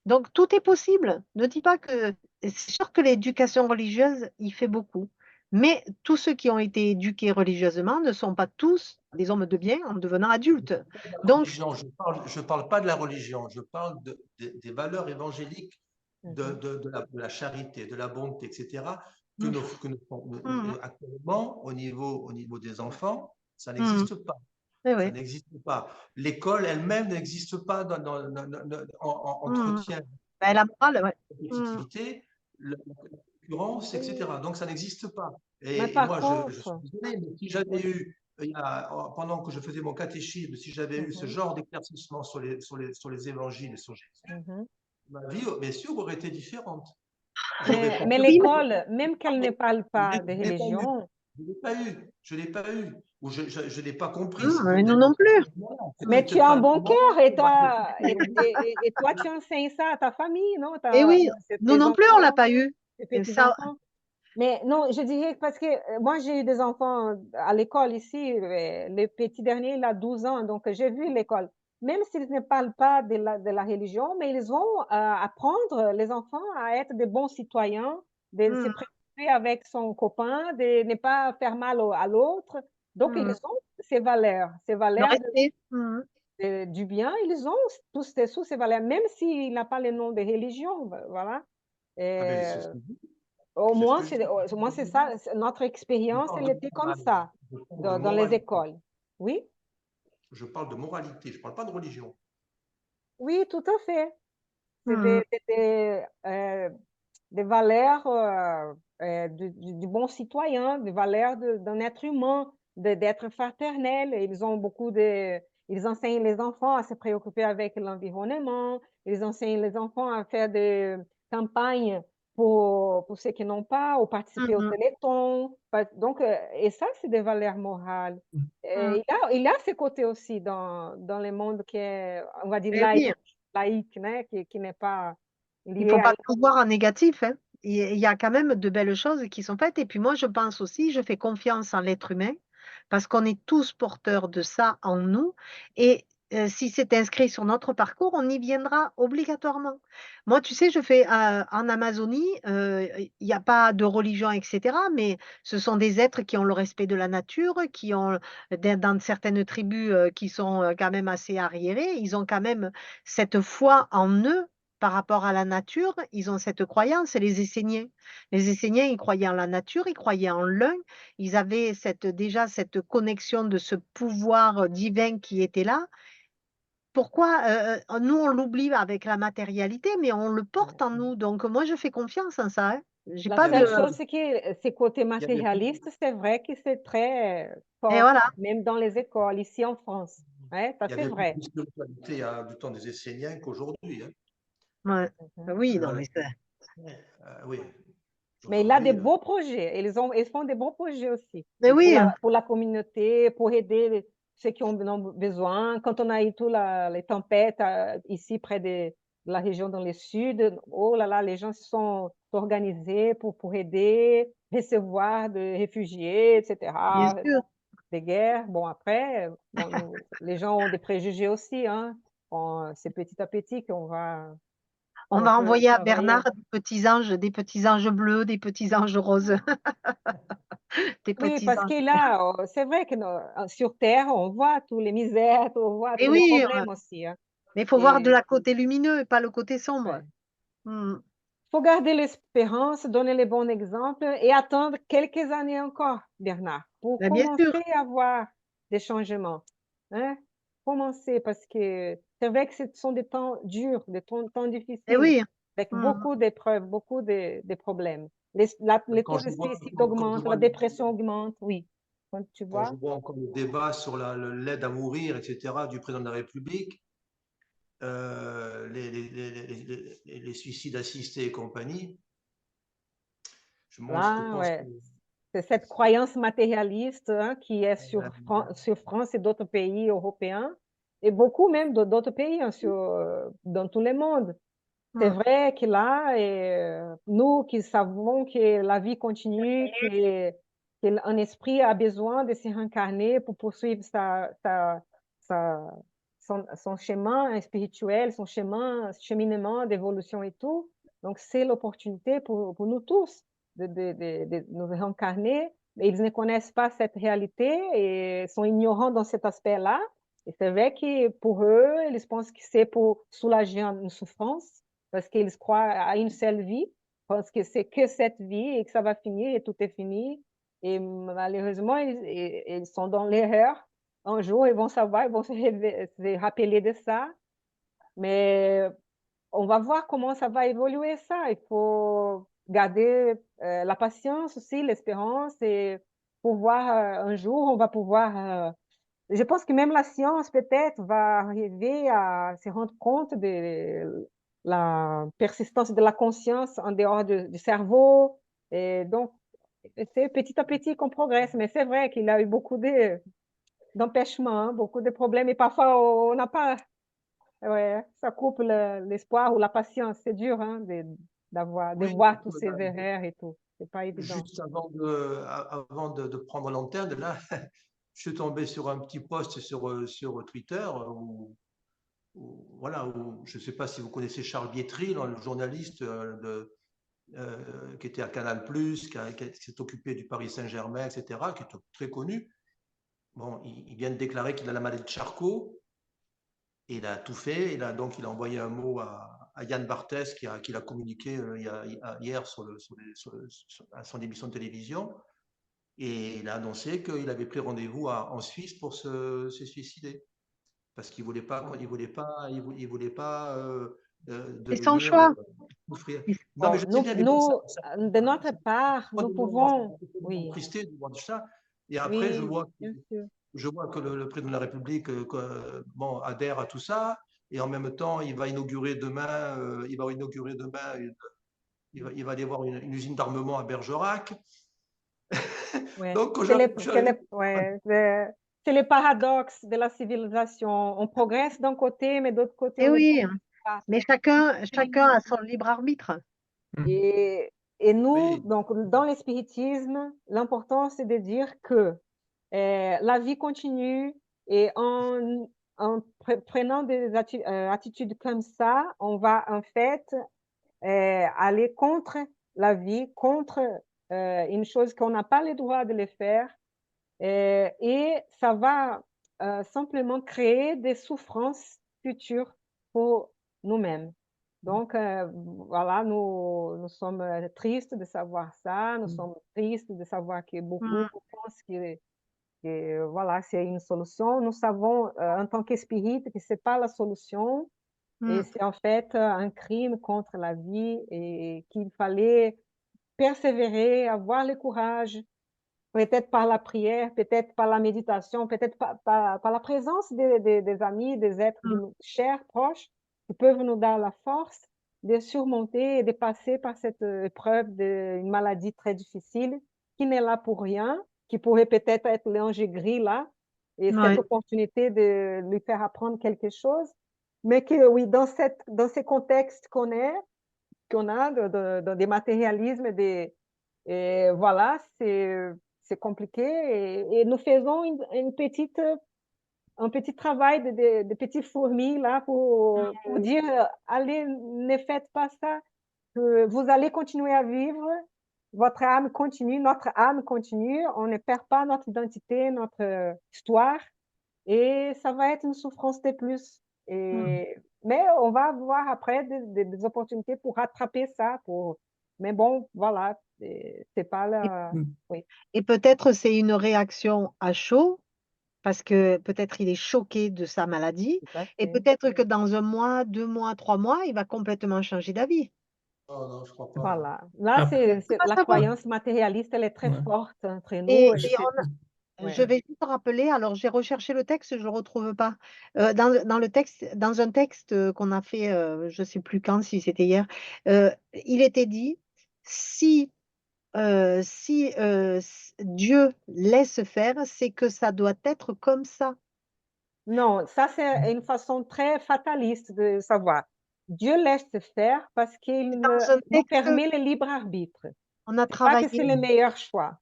Donc, tout est possible. Ne dis pas que... C'est sûr que l'éducation religieuse, il fait beaucoup. Mais tous ceux qui ont été éduqués religieusement ne sont pas tous des hommes de bien en devenant adultes. Donc, Religion, je parle pas de la religion, je parle des valeurs évangéliques de la charité, de la bonté, etc. Actuellement, au niveau des enfants, ça n'existe pas. oui, Ça oui. n'existe pas. L'école elle-même n'existe pas en entretien Ben, la morale, ouais. la compétitivité, la concurrence, etc. Donc ça n'existe pas. Mais Et par moi, je suis contre, désolé, mais si j'avais eu, pendant que je faisais mon catéchisme, si j'avais eu ce genre d'éclaircissement sur les évangiles et sur Jésus, ma vie, bien sûr, aurait été différente. mais l'école, même qu'elle ne parle Je pas de ne l'ai pas eu. religion, Je ne l'ai pas eu. Je ne l'ai pas eu. Ou je ne l'ai pas compris. Mais nous non plus. mais tu as un bon cœur et toi, tu enseignes ça à ta famille, non? Et oui, nous Tes non plus, on ne l'a enfants, pas eu. tes Et ça, petits-enfants. Mais non, je dirais parce que moi, j'ai eu des enfants à l'école ici. Le petit dernier, il a 12 ans, donc j'ai vu l'école. Même s'ils ne parlent pas de la religion, mais ils vont apprendre les enfants à être des bons citoyens, de se préoccuper avec son copain, de ne pas faire mal à l'autre. Donc, ils ont ces le valeurs respect. du bien, ils ont tous ces valeurs, même s'il n'a pas le nom de religion, voilà. Ah ben, Et, c'est ce que je dis. au C'est ce moins, que je dis. c'est ça, notre Je expérience, parle elle de était comme morale, ça je parle de dans les moralité. écoles. Oui, Je parle de moralité, je ne parle pas de religion. oui, tout à fait. C'est des valeurs du bon citoyen, des valeurs d'un être humain, d'être fraternel. Ils enseignent les enfants à se préoccuper avec l'environnement, ils enseignent les enfants à faire des campagnes pour ceux qui n'ont pas, ou participer au Téléthon. Donc, et ça, c'est des valeurs morales. Et il y a ce côté aussi dans le monde qui est, on va dire, Et oui, laïque, hein, qui n'est pas il ne lié faut à... pas tout voir en négatif, hein. Il y a quand même de belles choses qui sont faites. Et puis moi, je pense aussi, je fais confiance en l'être humain parce qu'on est tous porteurs de ça en nous. Et si c'est inscrit sur notre parcours, on y viendra obligatoirement. Moi, tu sais, je fais en Amazonie, il n'y a pas de religion, etc. Mais ce sont des êtres qui ont le respect de la nature, qui ont, dans certaines tribus qui sont quand même assez arriérées, ils ont quand même cette foi en eux par rapport à la nature, ils ont cette croyance, c'est les Esséniens. Les Esséniens, ils croyaient en la nature, ils croyaient en l'un, ils avaient déjà cette connexion de ce pouvoir divin qui était là. Pourquoi nous, on l'oublie avec la matérialité, mais on le porte en nous. Donc, moi, je fais confiance en ça, hein. J'ai La pas Il y avait seule de... chose, c'est que ce côté il y avait matérialiste, c'est vrai que c'est très Et fort, voilà. même dans les écoles, ici en France. Ouais, ça il y c'est avait beaucoup vrai. de spiritualité du temps des Esséniens qu'aujourd'hui. Hein. Ouais. Oui, non, Euh, mais ça... oui, Mais il a des aujourd'hui, beaux projets. Ils font des beaux projets aussi Mais oui, pour la communauté, pour aider ceux qui en ont besoin. Quand on a eu toutes les tempêtes ici près de la région dans le sud, oh là là, les gens se sont organisés pour aider, recevoir des réfugiés, bien etc. sûr. Des guerres. Bon, après, bon, les gens ont des préjugés aussi, hein. C'est petit à petit On qu'on va peut envoyer à travailler. Bernard des petits anges bleus, des petits anges roses, des Oui, petits parce anges. que là, c'est vrai que sur Terre, on voit tous les misères, on voit Et tous les oui, problèmes aussi, hein. mais il faut voir de Et la côté lumineux et pas le côté sombre. ouais. Hmm. Faut garder l'espérance, donner les bons exemples et attendre quelques années encore, Bernard, pour Ben, bien sûr. commencer à voir des changements, hein. Commencer, parce que c'est vrai que ce sont des temps durs, des temps Et difficiles, oui. avec Hmm. beaucoup d'épreuves, beaucoup de problèmes. Les quand taux de je vois, suicide quand je augmentent, vois la dépression augmente, oui. Quand tu quand je vois, vois encore le débat sur l'aide à mourir, etc., du président de la République, les suicides assistés et compagnie, je là, pense que ouais. C'est cette croyance matérialiste hein, qui est sur France et d'autres pays européens, et beaucoup même d'autres pays hein, dans tout le monde. C'est vrai que là, nous qui savons que la vie continue, qu'un esprit a besoin de se réincarner pour poursuivre son chemin spirituel, son cheminement d'évolution et tout. Donc, c'est l'opportunité pour nous tous de nous réincarner. Mais ils ne connaissent pas cette réalité et sont ignorants dans cet aspect-là. Et c'est vrai que pour eux, ils pensent que c'est pour soulager une souffrance parce qu'ils croient à une seule vie, parce que c'est que cette vie et que ça va finir et tout est fini. Et malheureusement, ils sont dans l'erreur. Un jour, ils vont savoir, ils vont se rappeler de ça. Mais on va voir comment ça va évoluer ça. Il faut garder la patience aussi, l'espérance et pouvoir, un jour, on va pouvoir je pense que même la science, peut-être, va arriver à se rendre compte de la persistance de la conscience en dehors du cerveau. Et donc, c'est petit à petit qu'on progresse. Mais c'est vrai qu'il y a eu beaucoup d'empêchements, hein, beaucoup de problèmes. Et parfois, on n'a pas... Ouais, ça coupe l'espoir ou la patience. C'est dur hein, de Oui, voir tous ces erreurs et tout. C'est pas évident. juste avant de prendre l'antenne, là, je suis tombé sur un petit post sur Twitter voilà, je ne sais pas si vous connaissez Charles Bietri, le journaliste qui était à Canal+, qui s'est occupé du Paris Saint-Germain, etc., qui est très connu. Bon, il vient de déclarer qu'il a la maladie de Charcot. Et il a tout fait. Donc, il a envoyé un mot à Yann Barthès qui l'a communiqué hier à son émission de télévision. Et il a annoncé qu'il avait pris rendez-vous en Suisse pour se suicider. Parce qu'il ne voulait pas, C'est son devenir choix. souffrir. Non, mais Bon, je sais bien, mais bon, de notre part, nous pouvons... ça fait Oui, tristesse de voir ça. Et après, oui, bien sûr. je vois que le président de la République bon, adhère à tout ça, et en même temps, il va inaugurer demain, il va y avoir une usine d'armement à Bergerac. Ouais. Donc, C'est le paradoxe de la civilisation. On progresse d'un côté, mais d'autre côté, Eh on ne oui, progresse pas. mais chacun a son libre arbitre. Et nous, oui, donc, dans le spiritisme, l'important, c'est de dire que la vie continue et prenant des attitudes comme ça, on va en fait aller contre la vie, contre une chose qu'on n'a pas le droit de le faire. Et ça va simplement créer des souffrances futures pour nous-mêmes. Donc, voilà, nous sommes tristes de savoir ça, nous sommes tristes de savoir que beaucoup pensent que voilà, c'est une solution. Nous savons, en tant qu'esprit, que ce n'est pas la solution et c'est en fait un crime contre la vie et qu'il fallait persévérer, avoir le courage, peut-être par la prière, peut-être par la méditation, peut-être par la présence des amis, des êtres chers, proches, qui peuvent nous donner la force de surmonter et de passer par cette épreuve d'une maladie très difficile, qui n'est là pour rien, qui pourrait peut-être être l'ange gris là, et cette Ouais. opportunité de lui faire apprendre quelque chose, mais que oui, dans ces contextes qu'on a, des matérialismes, et voilà, c'est compliqué et nous faisons un petit travail de petites fourmis là pour dire, allez, ne faites pas ça, que vous allez continuer à vivre, votre âme continue, notre âme continue, on ne perd pas notre identité, notre histoire et ça va être une souffrance de plus. Mais on va avoir après des opportunités pour rattraper ça, mais bon, voilà, c'est pas Et, la... Oui, et peut-être c'est une réaction à chaud, parce que peut-être il est choqué de sa maladie, tout à et fait. peut-être que dans 1 mois, 2 mois, 3 mois, il va complètement changer d'avis. non, je crois pas. Voilà. Là, Après, On peut pas la savoir. croyance matérialiste, elle est très ouais. forte entre nous. Et je Ouais. vais juste rappeler, alors j'ai recherché le texte, je ne le retrouve pas. Dans un texte qu'on a fait, je ne sais plus quand, si c'était hier, il était dit, si si Dieu laisse faire, c'est que ça doit être comme ça. Non, ça c'est une façon très fataliste de savoir. Dieu laisse faire parce qu'il C'est dans un nous texte permet le libre arbitre. on a C'est pas que c'est travaillé. le meilleur choix.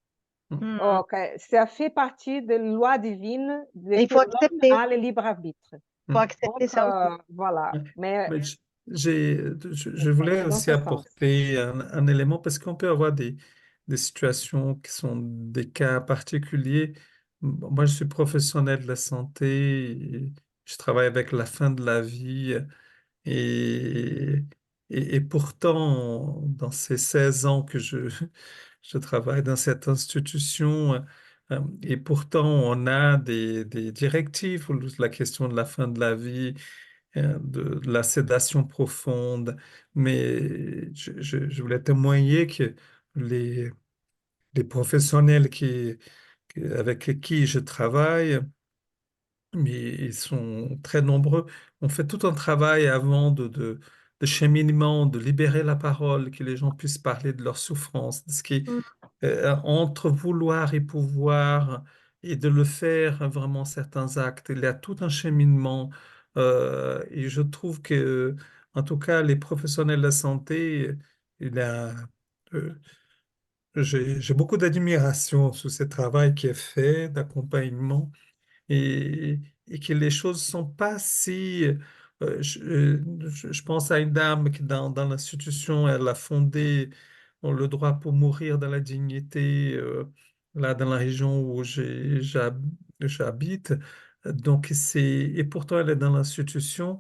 Mmh. Ok, ça fait partie de la loi divine de Et il que faut l'homme accepter, a le libre arbitre. faut Mm. accepter Donc, ça aussi. voilà. Mais Mais je ça voulais va dans aussi ce sens. apporter un élément parce qu'on peut avoir des situations qui sont des cas particuliers. Moi, je suis professionnel de la santé, et je travaille avec la fin de la vie et, et pourtant, dans ces 16 ans que je travaille dans cette institution, et pourtant, on a des directives pour la question de la fin de la vie, de la sédation profonde, mais je voulais témoigner que les, les professionnels avec qui je travaille, mais ils sont très nombreux, on fait tout un travail avant de cheminement, de libérer la parole, que les gens puissent parler de leurs souffrances, de ce qui Mmh. entre vouloir et pouvoir, et de le faire vraiment certains actes. Il y a tout un cheminement, et je trouve que, en tout cas, les professionnels de la santé, il y a, euh, j'ai beaucoup d'admiration sur ce travail qui est fait d'accompagnement et, et que les choses sont pas si... je pense à une dame qui, dans l'institution, elle a fondé le droit pour mourir dans la dignité, là, dans la région où j'habite. Donc, et pourtant, elle est dans l'institution.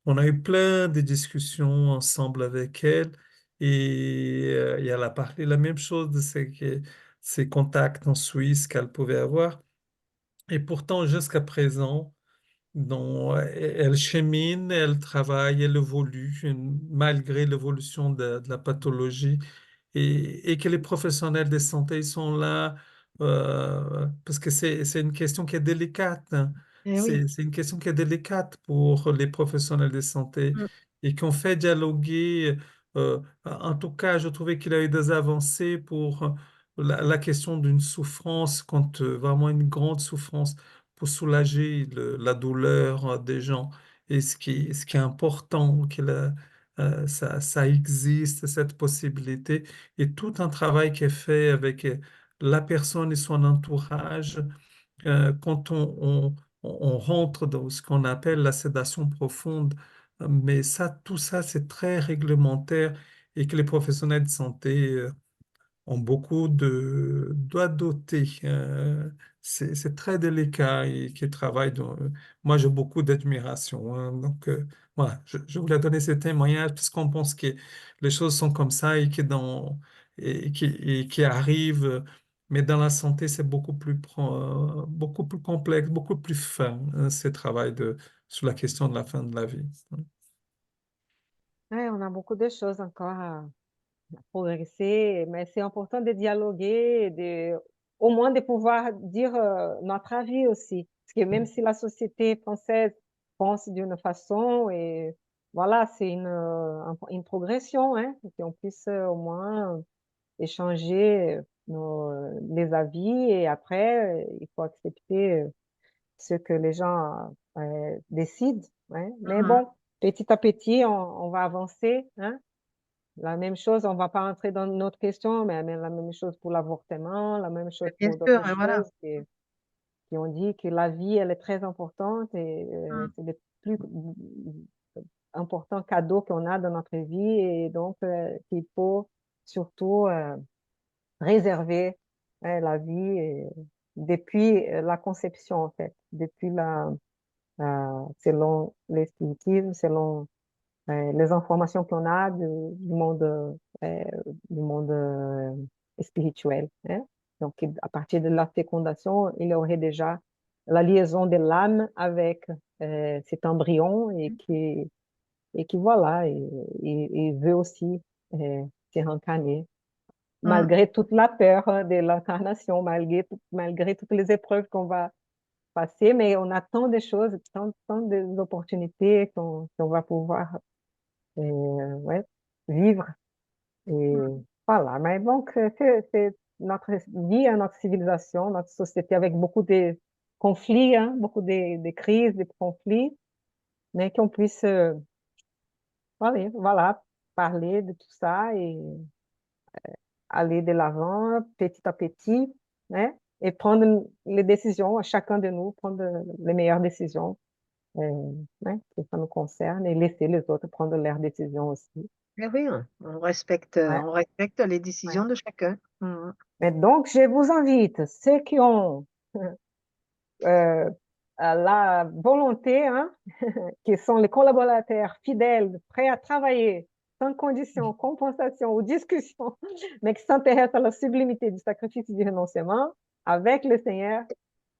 On a eu plein de discussions ensemble avec elle et elle a parlé la même chose de ses contacts en Suisse qu'elle pouvait avoir. Et pourtant, jusqu'à présent, non, elle chemine, elle travaille, elle évolue malgré l'évolution de la pathologie et que les professionnels de santé ils sont là parce que c'est une question qui est délicate, hein. Eh oui. C'est une question qui est délicate pour les professionnels de santé Mmh. et qu'on fait dialoguer. En tout cas, je trouvais qu'il y a eu des avancées pour la question d'une souffrance, quand vraiment une grande souffrance, pour soulager la douleur des gens. Et ce qui est important, ça existe, cette possibilité, et tout un travail qui est fait avec la personne et son entourage quand on rentre dans ce qu'on appelle la sédation profonde. Mais ça, tout ça, c'est très réglementaire et que les professionnels de santé ont beaucoup de doigts dotés. C'est très délicat et qui travaillent moi, j'ai beaucoup d'admiration, hein. Donc, voilà, je voulais donner ce témoignage parce qu'on pense que les choses sont comme ça et qui arrivent. Mais dans la santé, c'est beaucoup plus complexe, beaucoup plus fin, hein, ce travail sur la question de la fin de la vie. Ouais, on a beaucoup de choses encore à progresser, mais c'est important de dialoguer, au moins de pouvoir dire notre avis aussi. Parce que même si la société française pense d'une façon, et voilà, c'est une progression, hein, qu'on puisse au moins échanger les avis et après, il faut accepter ce que les gens décident, hein. Mais Mmh. bon, petit à petit, on va avancer, hein. La même chose, on ne va pas entrer dans notre question, mais la même chose pour l'avortement, la même chose Bien pour sûr, d'autres et voilà. choses qui ont dit que la vie, elle est très importante et Mmh. c'est le plus important cadeau qu'on a dans notre vie et donc qu'il faut surtout réserver la vie depuis la conception, en fait, depuis selon les spiritismes, selon les informations qu'on a euh, du monde spirituel, hein. Donc, à partir de la fécondation, il y aurait déjà la liaison de l'âme avec cet embryon et qui voilà, et veut aussi se réincarner, Mmh. malgré toute la peur de l'incarnation, malgré toutes les épreuves qu'on va passer, mais on a tant de choses, tant d'opportunités qu'on va pouvoir ouais, vivre. Et Voilà, mais donc c'est notre vie, hein, notre civilisation, notre société avec beaucoup de conflits, hein, beaucoup de crises, de conflits, mais qu'on puisse, voilà, parler de tout ça et aller de l'avant petit à petit, né? Et prendre les décisions, chacun de nous prendre les meilleures décisions, né, que ça nous concerne et laisser les autres prendre leurs décisions aussi. Eh oui, Ouais, on respecte les ouais. décisions de chacun. Mhm. Mais donc, je vous invite, ceux qui ont euh, la volonté, hein, qui sont les collaborateurs fidèles, prêts à travailler sans condition, compensation ou discussion, mais qui s'intéressent à la sublimité du sacrifice et du renoncement, avec le Seigneur,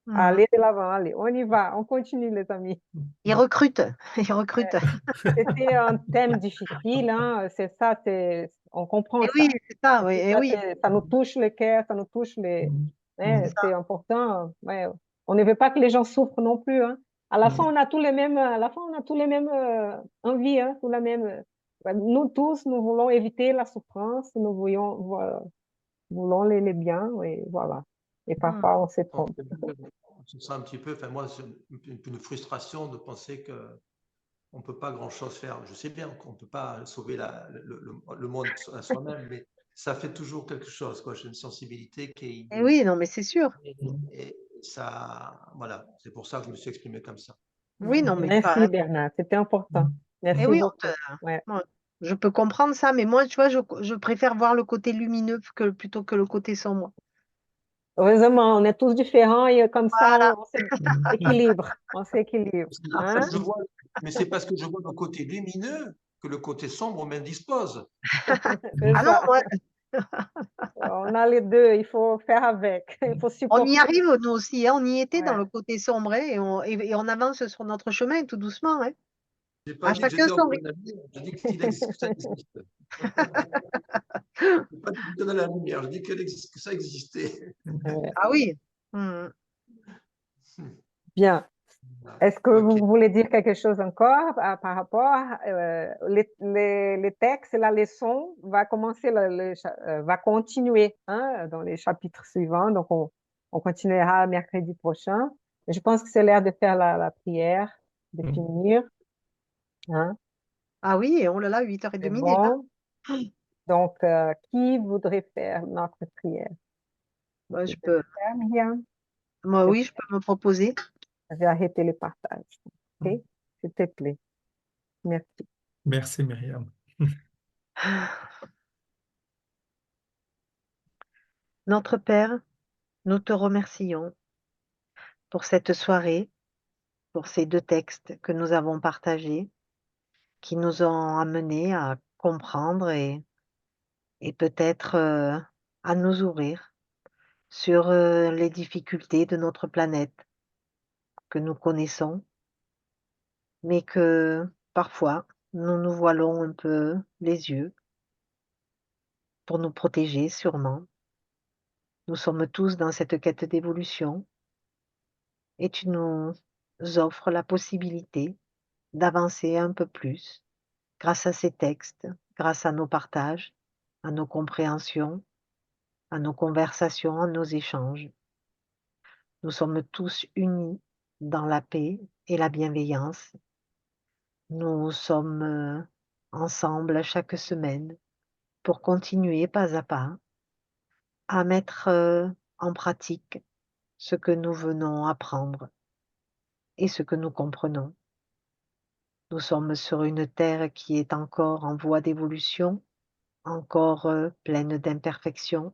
Mhm. allez de l'avant, allez, on y va, on continue, les amis. Ils recrutent, ils recrutent. C'était un thème difficile, hein, c'est ça, on comprend Eh oui, ça. c'est ça, oui, Parce que eh oui, ça nous touche le cœur, ça nous touche c'est hein, ça. c'est important. Ouais. On ne veut pas que les gens souffrent non plus, hein. À la fin, on a tous les mêmes, à la fin, on a tous les mêmes envies, hein, tous la même, nous tous, nous voulons éviter la souffrance, nous voulons les biens, et voilà. Et Mhm. parfois, on se On trompe. se sent un petit peu, enfin moi, c'est une frustration de penser que on ne peut pas grand-chose faire. Je sais bien qu'on ne peut pas sauver le monde à soi-même, mais ça fait toujours quelque chose, quoi. J'ai une sensibilité qui est Eh innée. oui, non, mais c'est sûr. Et ça, voilà, c'est pour ça que je me suis exprimé comme ça. Oui, non, mais tu as Merci, raison. Bernard, c'était important. Eh Merci oui, beaucoup. Ouais. moi, je peux comprendre ça, mais moi, tu vois, je préfère voir le côté lumineux plutôt que le côté sombre. Heureusement, on est tous différents et comme ça, Voilà, on s'équilibre, Parce que hein? je vois, mais c'est parce que je vois le côté lumineux que le côté sombre m'indispose. C'est ah non, ça. moi, On a les deux, il faut faire avec, il faut on y supporter. arrive, nous aussi, hein, on y était dans Ouais. le côté sombre, hein, et on avance sur notre chemin tout doucement, hein. J'ai pas À dit que chacun j'étais son encore rythme. dans la lumière, je dis qu'il existe, que ça existe. Je n'ai pas dit que j'étais dans la lumière, je dis que ça existait. Ah oui. Mhm. Bien. Voilà. Est-ce que Ok. vous voulez dire quelque chose encore par rapport les textes, la leçon va commencer, va continuer, hein, dans les chapitres suivants. Donc, on continuera mercredi prochain. Je pense que c'est l'heure de faire la prière, de finir, hein. Ah oui, oh là là, C'est 8h30 déjà. bon. Donc, qui voudrait faire notre prière? Moi, Tu je veux le peux, faire, Myriam? moi, Je oui, je peux me proposer. vais arrêter le partage. OK? S'il te plaît. Merci. Merci, Myriam. Notre Père, nous te remercions pour cette soirée, pour ces 2 textes que nous avons partagés, qui nous ont amenés à comprendre et peut-être, à nous ouvrir sur, les difficultés de notre planète que nous connaissons, mais que parfois nous nous voilons un peu les yeux pour nous protéger sûrement. Nous sommes tous dans cette quête d'évolution et tu nous offres la possibilité d'avancer un peu plus grâce à ces textes, grâce à nos partages, à nos compréhensions, à nos conversations, à nos échanges. Nous sommes tous unis dans la paix et la bienveillance. Nous sommes ensemble chaque semaine pour continuer pas à pas à mettre en pratique ce que nous venons apprendre et ce que nous comprenons. Nous sommes sur une terre qui est encore en voie d'évolution, encore pleine d'imperfections.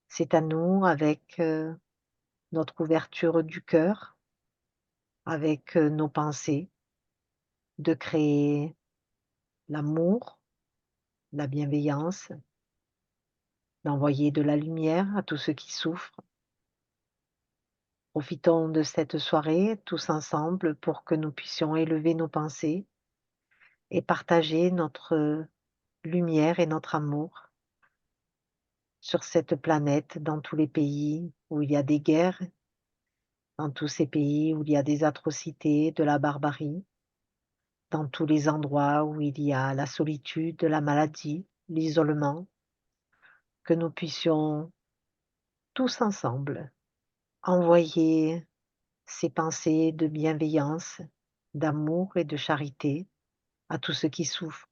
C'est à nous, avec notre ouverture du cœur, avec nos pensées, de créer l'amour, la bienveillance, d'envoyer de la lumière à tous ceux qui souffrent. Profitons de cette soirée tous ensemble pour que nous puissions élever nos pensées et partager notre lumière et notre amour sur cette planète, dans tous les pays où il y a des guerres, dans tous ces pays où il y a des atrocités, de la barbarie, dans tous les endroits où il y a la solitude, la maladie, l'isolement. que nous puissions tous ensemble envoyer ces pensées de bienveillance, d'amour et de charité à tous ceux qui souffrent,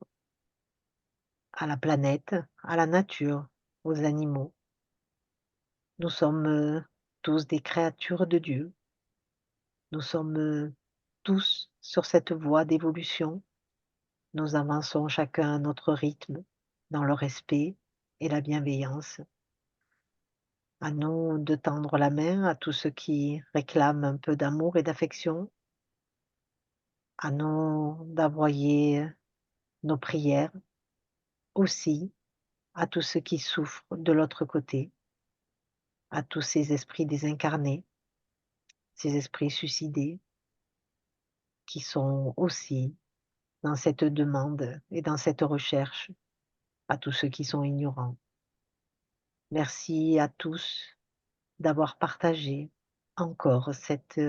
à la planète, à la nature, aux animaux. Nous sommes tous des créatures de Dieu. Nous sommes tous sur cette voie d'évolution. Nous avançons chacun à notre rythme, dans le respect et la bienveillance. À nous de tendre la main à tous ceux qui réclament un peu d'amour et d'affection. À nous d'envoyer nos prières aussi à tous ceux qui souffrent de l'autre côté, à tous ces esprits désincarnés, ces esprits suicidés, qui sont aussi dans cette demande et dans cette recherche, à tous ceux qui sont ignorants. Merci à tous d'avoir partagé encore cette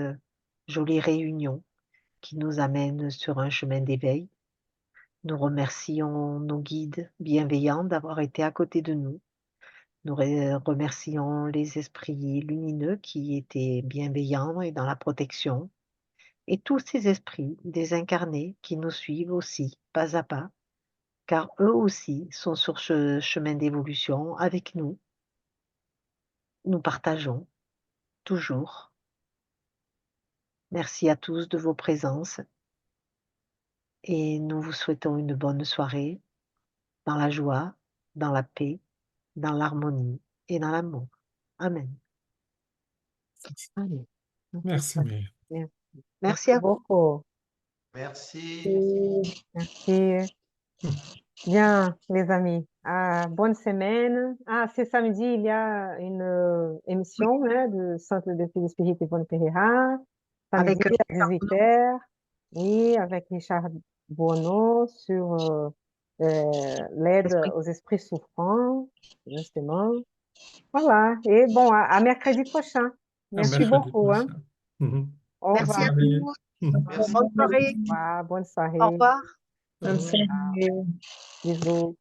jolie réunion qui nous amène sur un chemin d'éveil. Nous remercions nos guides bienveillants d'avoir été à côté de nous. Nous remercions les esprits lumineux qui étaient bienveillants et dans la protection, et tous ces esprits désincarnés qui nous suivent aussi, pas à pas, car eux aussi sont sur ce chemin d'évolution avec nous. Nous partageons toujours. Merci à tous de vos présences et nous vous souhaitons une bonne soirée dans la joie, dans la paix, dans l'harmonie et dans l'amour. Amen. Allez. Merci, Myriam. Merci Merci à vous. beaucoup. Merci. Merci. Bien, les amis. Bonne semaine. Ce samedi, il y a une émission du Centre d'études spirites Yvonne Pereira. Samedi Avec à 18h. Oui, avec Richard Bono sur l'aide aux esprits souffrants, justement. Voilà. Et bon, à mercredi prochain. À Merci mercredi beaucoup. Hein. prochain. Mhm. Au Merci revoir. à Allez. vous. Merci. Bonne soirée. Bonne soirée. Au revoir. Bonne Mhm. soirée. Bisous.